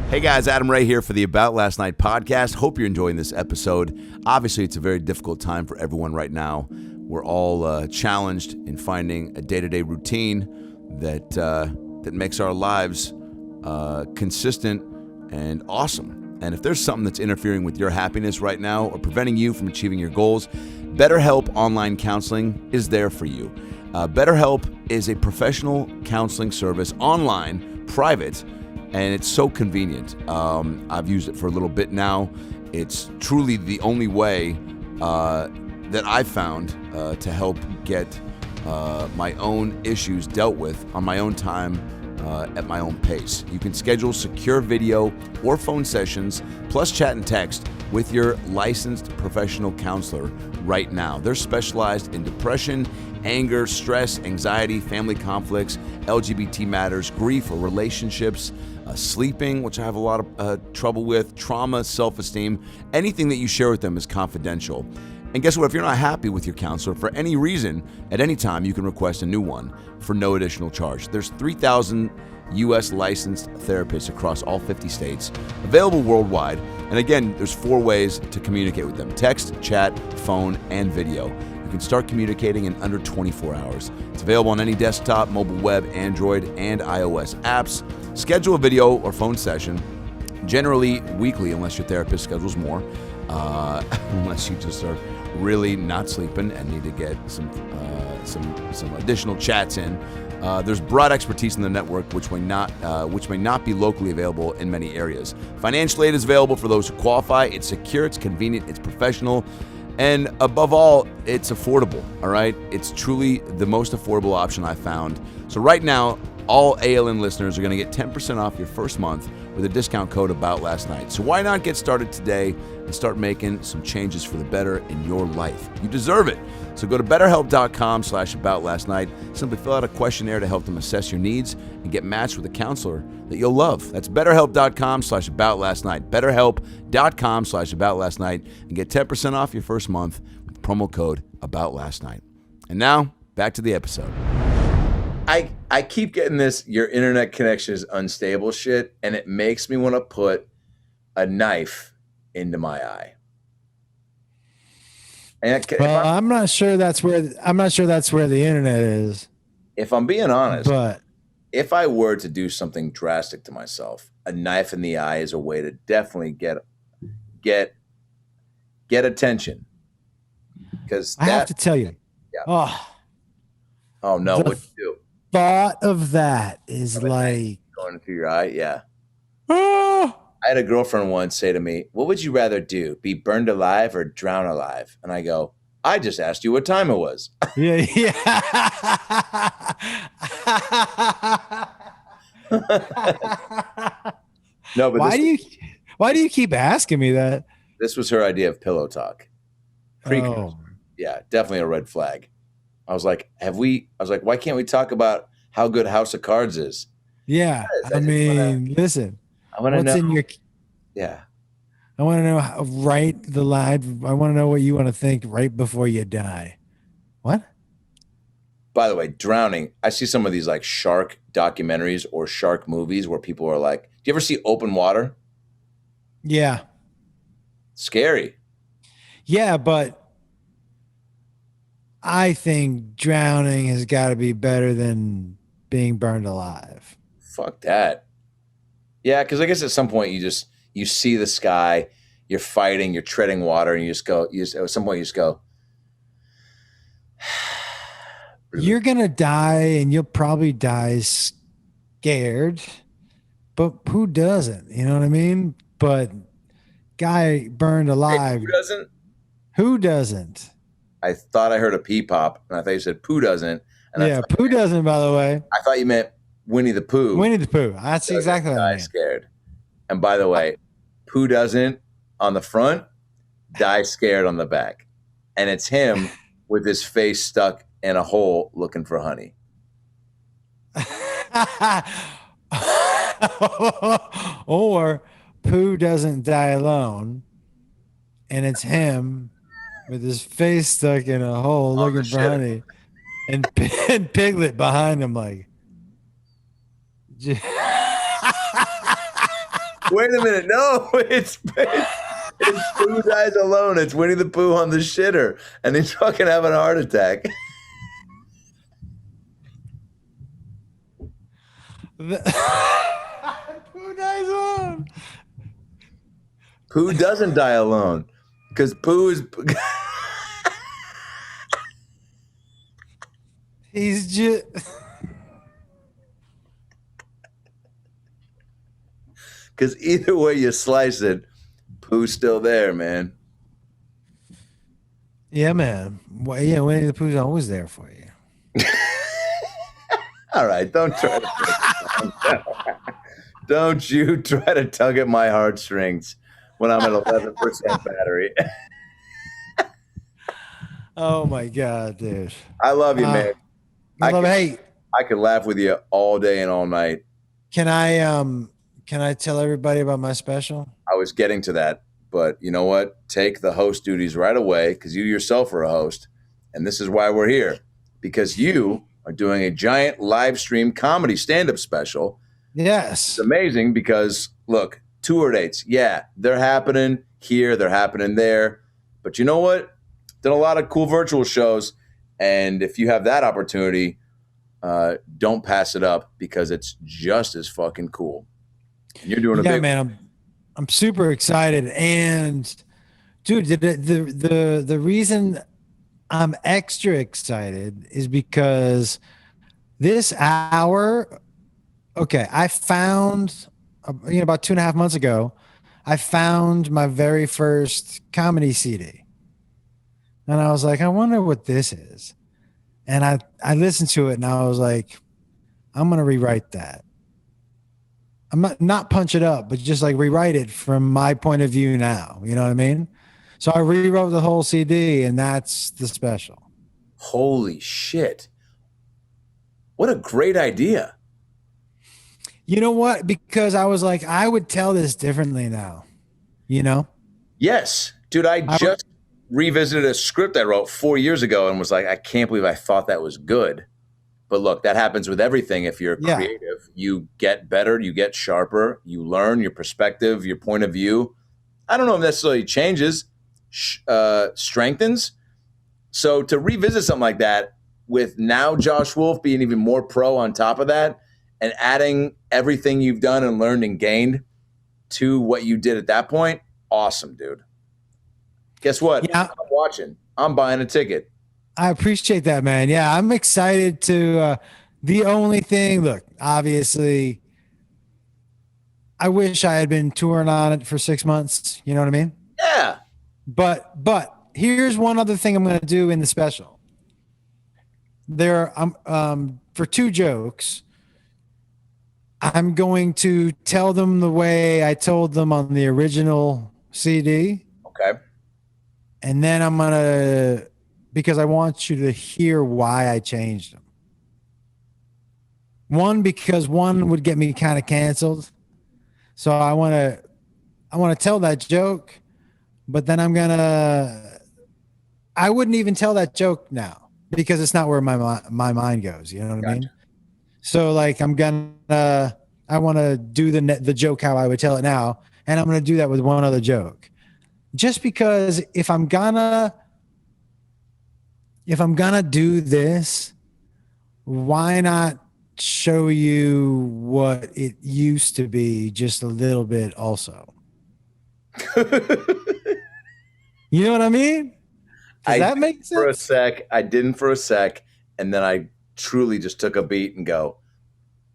Hey guys, Adam Ray here for the About Last Night podcast. Hope you're enjoying this episode. Obviously, it's a very difficult time for everyone right now. We're all challenged in finding a day-to-day routine that makes our lives consistent and awesome. And if there's something that's interfering with your happiness right now or preventing you from achieving your goals, BetterHelp Online Counseling is there for you. BetterHelp is a professional counseling service online, private, and it's so convenient. I've used it for a little bit now. It's truly the only way that I've found to help get my own issues dealt with on my own time at my own pace. You can schedule secure video or phone sessions, plus chat and text with your licensed professional counselor right now. They're specialized in depression, anger, stress, anxiety, family conflicts, LGBT matters, grief or relationships, sleeping, which I have a lot of trouble with, trauma, self-esteem. Anything that you share with them is confidential. And guess what? If you're not happy with your counselor for any reason, at any time, you can request a new one for no additional charge. There's 3,000 U.S. licensed therapists across all 50 states, available worldwide. And again, there's 4 ways to communicate with them: text, chat, phone, and video. You can start communicating in under 24 hours. It's available on any desktop, mobile web, Android, and iOS apps. Schedule a video or phone session, generally weekly, unless your therapist schedules more, unless you just are really not sleeping and need to get some additional chats in. There's broad expertise in the network, which may not be locally available in many areas. Financial aid is available for those who qualify. It's secure, it's convenient, it's professional, and above all, it's affordable. All right, it's truly the most affordable option I've found. So right now, all ALN listeners are going to get 10% off your first month with a discount code AboutLastNight. So why not get started today and start making some changes for the better in your life? You deserve it. So go to BetterHelp.com/AboutLastNight. Simply fill out a questionnaire to help them assess your needs and get matched with a counselor that you'll love. That's BetterHelp.com/AboutLastNight. BetterHelp.com/AboutLastNight and get 10% off your first month with promo code AboutLastNight. And now, back to the episode. I keep getting this, your internet connection is unstable shit, and it makes me want to put a knife into my eye. And I'm not sure that's where the internet is. If I'm being honest, But if I were to do something drastic to myself, a knife in the eye is a way to definitely get attention. Because I have to tell you, yeah. Oh no, what'd you do? Thought of that is like Going through your eye, yeah. oh, I had a girlfriend once say to me, "What would you rather do, be burned alive or drown alive?" And I go, "I just asked you what time it was." yeah. No, but Why do you keep asking me that? this was her idea of pillow talk. Oh. Yeah, definitely a red flag. I was like, why can't we talk about how good House of Cards is? Yeah. I mean, listen. I want to know. In your Yeah. I want to know how write the line. I want to know what you want to think right before you die. What? By the way, drowning. I see some of these like shark documentaries or shark movies where people are like, "Do you ever see Open Water?" Yeah. Scary. Yeah, but I think drowning has got to be better than being burned alive. Fuck that. Yeah, because I guess at some point you see the sky, you're fighting, you're treading water, and at some point you just go. You're going to die, and you'll probably die scared, but who doesn't? You know what I mean? But guy burned alive. Who doesn't? Who doesn't? I thought I heard a pee pop, and I thought you said Pooh doesn't. And Yeah, Pooh doesn't, by the way. I thought you meant Winnie the Pooh. Winnie the Pooh. That's exactly what I Die mean. scared. And by the way, Pooh doesn't on the front, die scared on the back. And it's him with his face stuck in a hole looking for honey. Or Pooh doesn't die alone, and it's him with his face stuck in a hole looking for honey, and Piglet behind him like. Wait a minute. No, it's Pooh dies alone. It's Winnie the Pooh on the shitter, and he's fucking having a heart attack. Pooh dies alone. Pooh doesn't die alone because Pooh is. He's just. Because either way you slice it, Pooh's still there, man. Yeah, man. Well, yeah, Winnie the Pooh's always there for you. All right, don't try don't you try to tug at my heartstrings when I'm at 11% battery. Oh my God, dude. I love you, man. Hey, I could laugh with you all day and all night. can I tell everybody about my special? I was getting to that, but you know what? Take the host duties right away because you yourself are a host, and this is why we're here, because you are doing a giant live stream comedy stand-up special. Yes. It's amazing because, look, tour dates, yeah, they're happening here, they're happening there, but you know what? Done a lot of cool virtual shows, and if you have that opportunity, don't pass it up because it's just as fucking cool. And you're doing a big man. I'm super excited, and dude, the reason I'm extra excited is because this hour. Okay, I found about 2.5 months ago, I found my very first comedy CD, and I was like, I wonder what this is, and I listened to it, and I was like, I'm going to rewrite that. I'm not punch it up, but just like rewrite it from my point of view now. You know what I mean? So I rewrote the whole CD, and that's the special. Holy shit. What a great idea. You know what? Because I was like, I would tell this differently now, you know? Yes. Dude, I just revisited a script I wrote 4 years ago and was like, I can't believe I thought that was good. But look, that happens with everything. If you're creative, you get better, you get sharper, you learn your perspective, your point of view. I don't know if necessarily changes, strengthens. So to revisit something like that with now Josh Wolf being even more pro on top of that and adding everything you've done and learned and gained to what you did at that point, awesome, dude. Guess what? Yeah. I'm watching. I'm buying a ticket. I appreciate that, man. Yeah, I'm excited to the only thing, look, obviously, I wish I had been touring on it for 6 months. You know what I mean? Yeah. But here's one other thing I'm going to do in the special. There, for 2 jokes, I'm going to tell them the way I told them on the original CD. Okay. And then I'm going to, because I want you to hear why I changed them. One, because one would get me kind of canceled. So I want to tell that joke, but then I wouldn't even tell that joke now because it's not where my mind goes. You know what I mean? So like, I want to do the joke how I would tell it now. And I'm going to do that with one other joke, just because if I'm gonna do this, why not show you what it used to be just a little bit also? You know what I mean? Does that make sense? For a sec, I didn't for a sec. And then I truly just took a beat and go,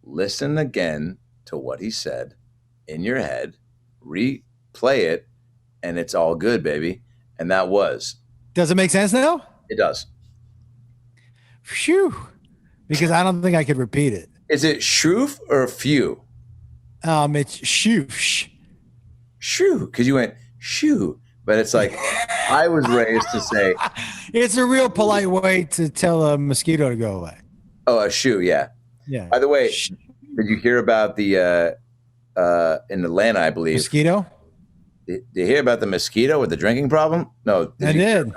listen again to what he said in your head, replay it, and it's all good, baby. And that was. Does it make sense now? It does. Phew. Because I don't think I could repeat it. Is it shoof or few? It's shoosh. Shoo, because you went shoo. But it's like, I was raised to say. It's a real polite way to tell a mosquito to go away. Oh, a shoe, yeah. Yeah. By the way, did you hear about the, in Atlanta, I believe. Mosquito? Did you hear about the mosquito with the drinking problem? No. I did.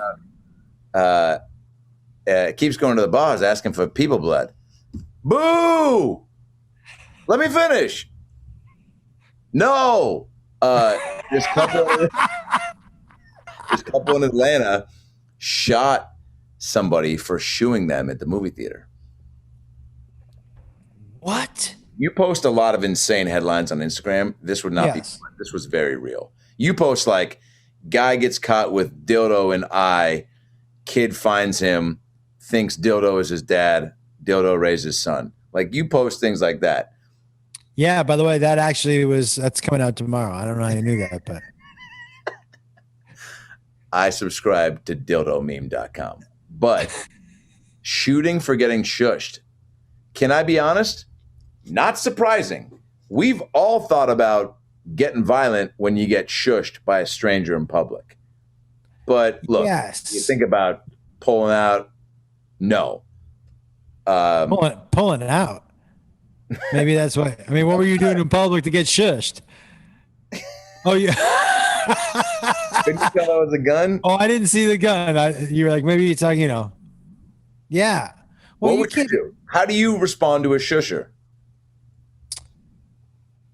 It keeps going to the bars asking for people blood. Boo! Let me finish. No. This couple in Atlanta shot somebody for shooing them at the movie theater. What? You post a lot of insane headlines on Instagram. This would not be. This was very real. You post like, guy gets caught with dildo in eye, kid finds him, thinks dildo is his dad, dildo raised his son. Like, you post things like that. Yeah, by the way, that's coming out tomorrow. I don't know how you knew that, but I subscribe to dildomeme.com. But shooting for getting shushed. Can I be honest? Not surprising. We've all thought about getting violent when you get shushed by a stranger in public. But look, you think about pulling out. No. Pulling it out. Maybe that's what. I mean, what were you doing in public to get shushed? Oh, yeah. Couldn't you tell that was a gun? Oh, I didn't see the gun. You were like, maybe you're talking, Yeah. Well, what would you do? How do you respond to a shusher?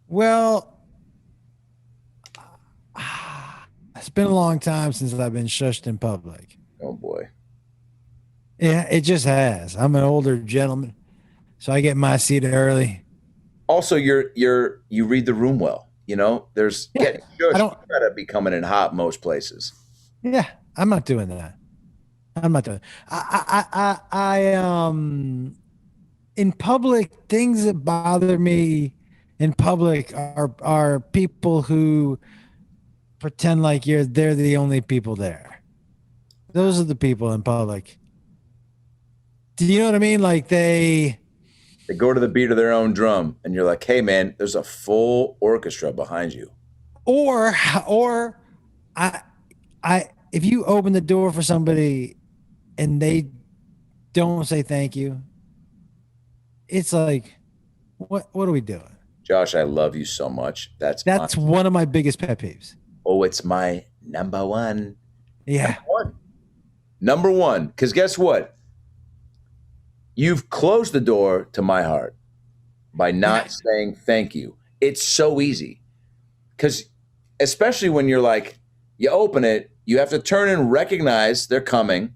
Well, it's been a long time since I've been shushed in public. Oh, boy. Yeah, it just has. I'm an older gentleman, so I get my seat early. Also, you read the room well. You know, there's getting shushed. You gotta be coming in hot most places. Yeah, I'm not doing that. I in public, things that bother me in public are people who pretend like they're the only people there. Those are the people in public. Do you know what I mean? Like they They go to the beat of their own drum, and you're like, hey, man, there's a full orchestra behind you. Or if you open the door for somebody and they don't say thank you, it's like, what are we doing? Josh, I love you so much. That's one of my biggest pet peeves. Oh, it's my number one. Yeah. Number one. Because guess what? You've closed the door to my heart by not saying thank you. It's so easy. Because especially when you're like, you open it, you have to turn and recognize they're coming.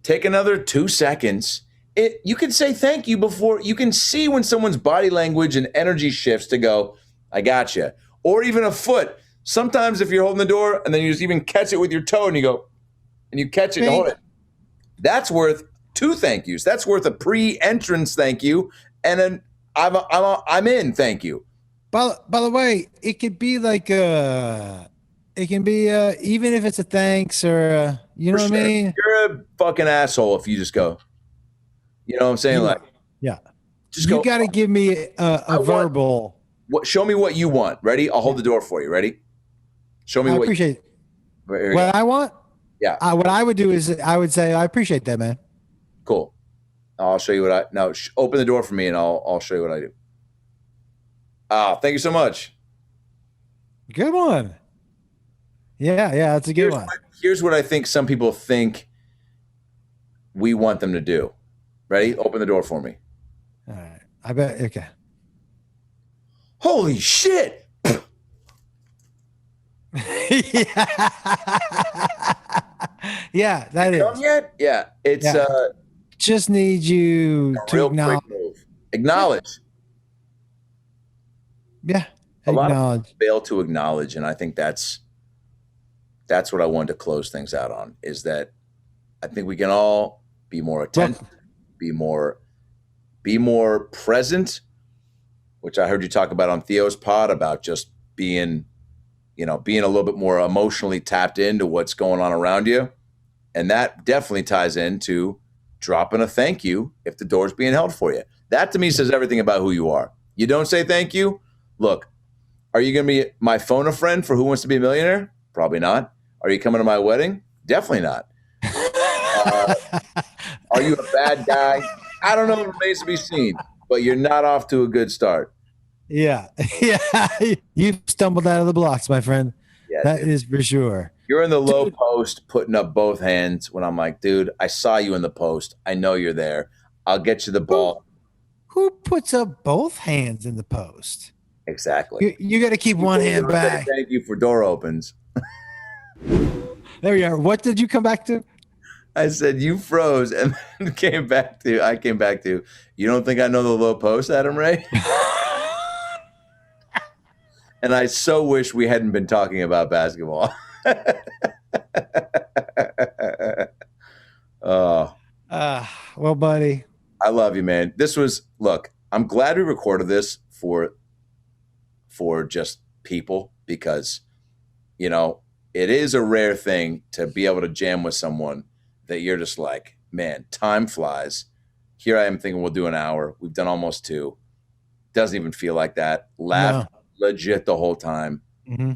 Take another 2 seconds. You can say thank you before you can see when someone's body language and energy shifts to go, I got you. Or even a foot. Sometimes if you're holding the door and then you just even catch it with your toe and you go, and you catch it and hold it. That's worth 2 thank yous. That's worth a pre-entrance thank you. And then I'm in thank you. By the way, it could be like it can be even if it's a thanks or you know what I mean? You're a fucking asshole if you just go. You know what I'm saying? Like, yeah. Just you got to give me a verbal. Show me what you want. Ready? I'll hold the door for you. Ready? Show me I what appreciate what I want. Yeah. What I would do is I would say, I appreciate that, man. Cool. I'll show you what open the door for me and I'll show you what I do. Thank you so much. Good one. Yeah, that's a good one. Here's what I think some people think we want them to do. Ready? Open the door for me. All right. I bet. Okay. Holy shit. Yeah, that is. Done yet? Yeah. It's just need you to acknowledge. Yeah. A lot of people fail to acknowledge, and I think that's what I wanted to close things out on, is that I think we can all be more attentive, be more present, which I heard you talk about on Theo's pod about just being a little bit more emotionally tapped into what's going on around you. And that definitely ties into dropping a thank you if the door's being held for you. That to me says everything about who you are. You don't say thank you. Look, are you going to be my phone a friend for Who Wants to Be a Millionaire? Probably not. Are you coming to my wedding? Definitely not. Are you a bad guy? I don't know. It remains to be seen. But you're not off to a good start. Yeah. You've stumbled out of the blocks, my friend. Yeah, that is for sure. You're in the low post, putting up both hands when I'm like, dude, I saw you in the post. I know you're there. I'll get you the ball. Who puts up both hands in the post? Exactly. You got to keep one hand back. Thank you for door opens. There we are. What did you come back to? I said you froze and then came back to, you don't think I know the low post, Adam Ray? And I so wish we hadn't been talking about basketball. Well, buddy, I love you, man. Look, I'm glad we recorded this for just people, because, it is a rare thing to be able to jam with someone that you're just like, man, time flies. Here I am thinking we'll do an hour. We've done almost 2. Doesn't even feel like that. Laughed legit the whole time. Mm-hmm.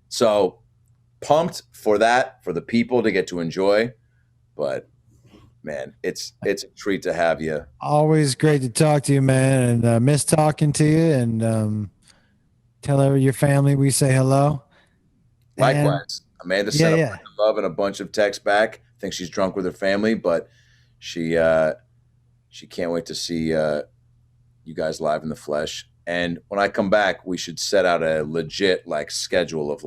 So pumped for that, for the people to get to enjoy. But man, it's a treat to have you. Always great to talk to you, man, and miss talking to you. And tell your family we say hello. Likewise. Amanda sent a bunch of love and a bunch of texts back. I think she's drunk with her family, but she can't wait to see you guys live in the flesh. And when I come back, we should set out a legit schedule of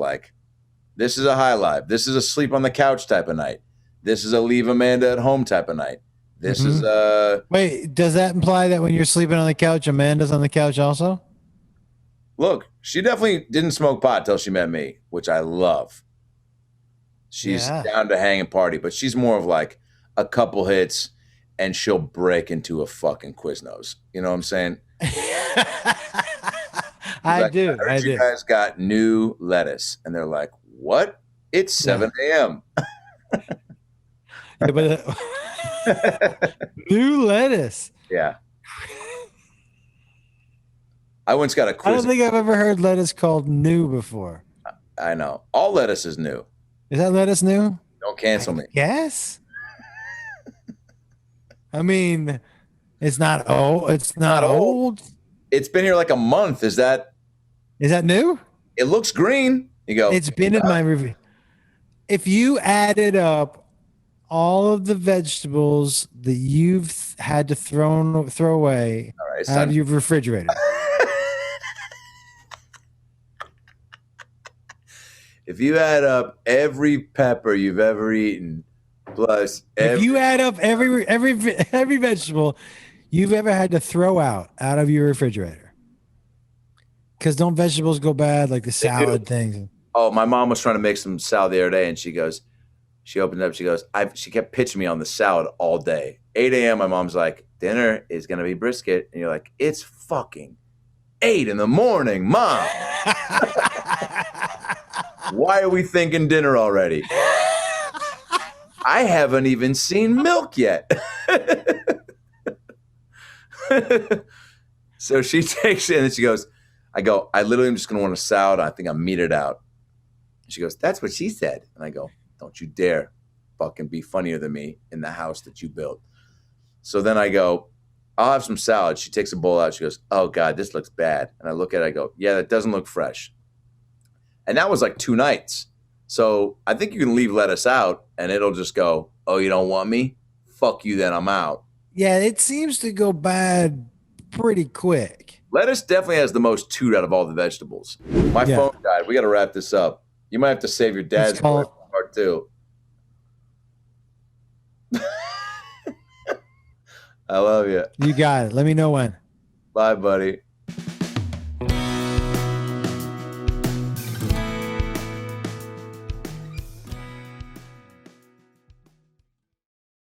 this is a high live, this is a sleep on the couch type of night, this is a leave Amanda at home type of night, this is a. Wait, does that imply that when you're sleeping on the couch, Amanda's on the couch also? Look, she definitely didn't smoke pot till she met me, which I love. She's down to hang and party, but she's more of a couple hits and she'll break into a fucking Quiznos. You know what I'm saying? I do. You guys got new lettuce. And they're like, what? It's 7 a.m. Yeah, but New lettuce. Yeah. I once got a I quiz. don't think I've ever heard lettuce called new before. I know. All lettuce is new. Is that lettuce new? Don't cancel me. Yes. I mean, it's not old. It's not old. It's been here like a month. Is that new? It looks green. You go. It's been in my review. If you added up all of the vegetables that you've had to throw away out of your refrigerator. If you add up every pepper you've ever eaten, plus if you add up every vegetable you've ever had to throw out of your refrigerator, because don't vegetables go bad, like the salad things? Oh, my mom was trying to make some salad the other day, and she opened it up, she goes, she kept pitching me on the salad all day. 8 a.m. my mom's like, dinner is gonna be brisket, and you're like, it's fucking 8 in the morning, Mom. Why are we thinking dinner already? I haven't even seen milk yet. So she takes it, and then she goes, I literally am just going to want a salad. I think I'll meet it out. She goes, that's what she said. And I go, don't you dare fucking be funnier than me in the house that you built. So then I go, I'll have some salad. She takes a bowl out. She goes, oh God, this looks bad. And I look at it, I go, yeah, that doesn't look fresh. And that was like 2 nights. So I think you can leave lettuce out and it'll just go, oh, you don't want me? Fuck you, then I'm out. Yeah, it seems to go bad pretty quick. Lettuce definitely has the most toot out of all the vegetables. My phone died. We got to wrap this up. You might have to save your dad's part 2. I love you. You got it. Let me know when. Bye, buddy.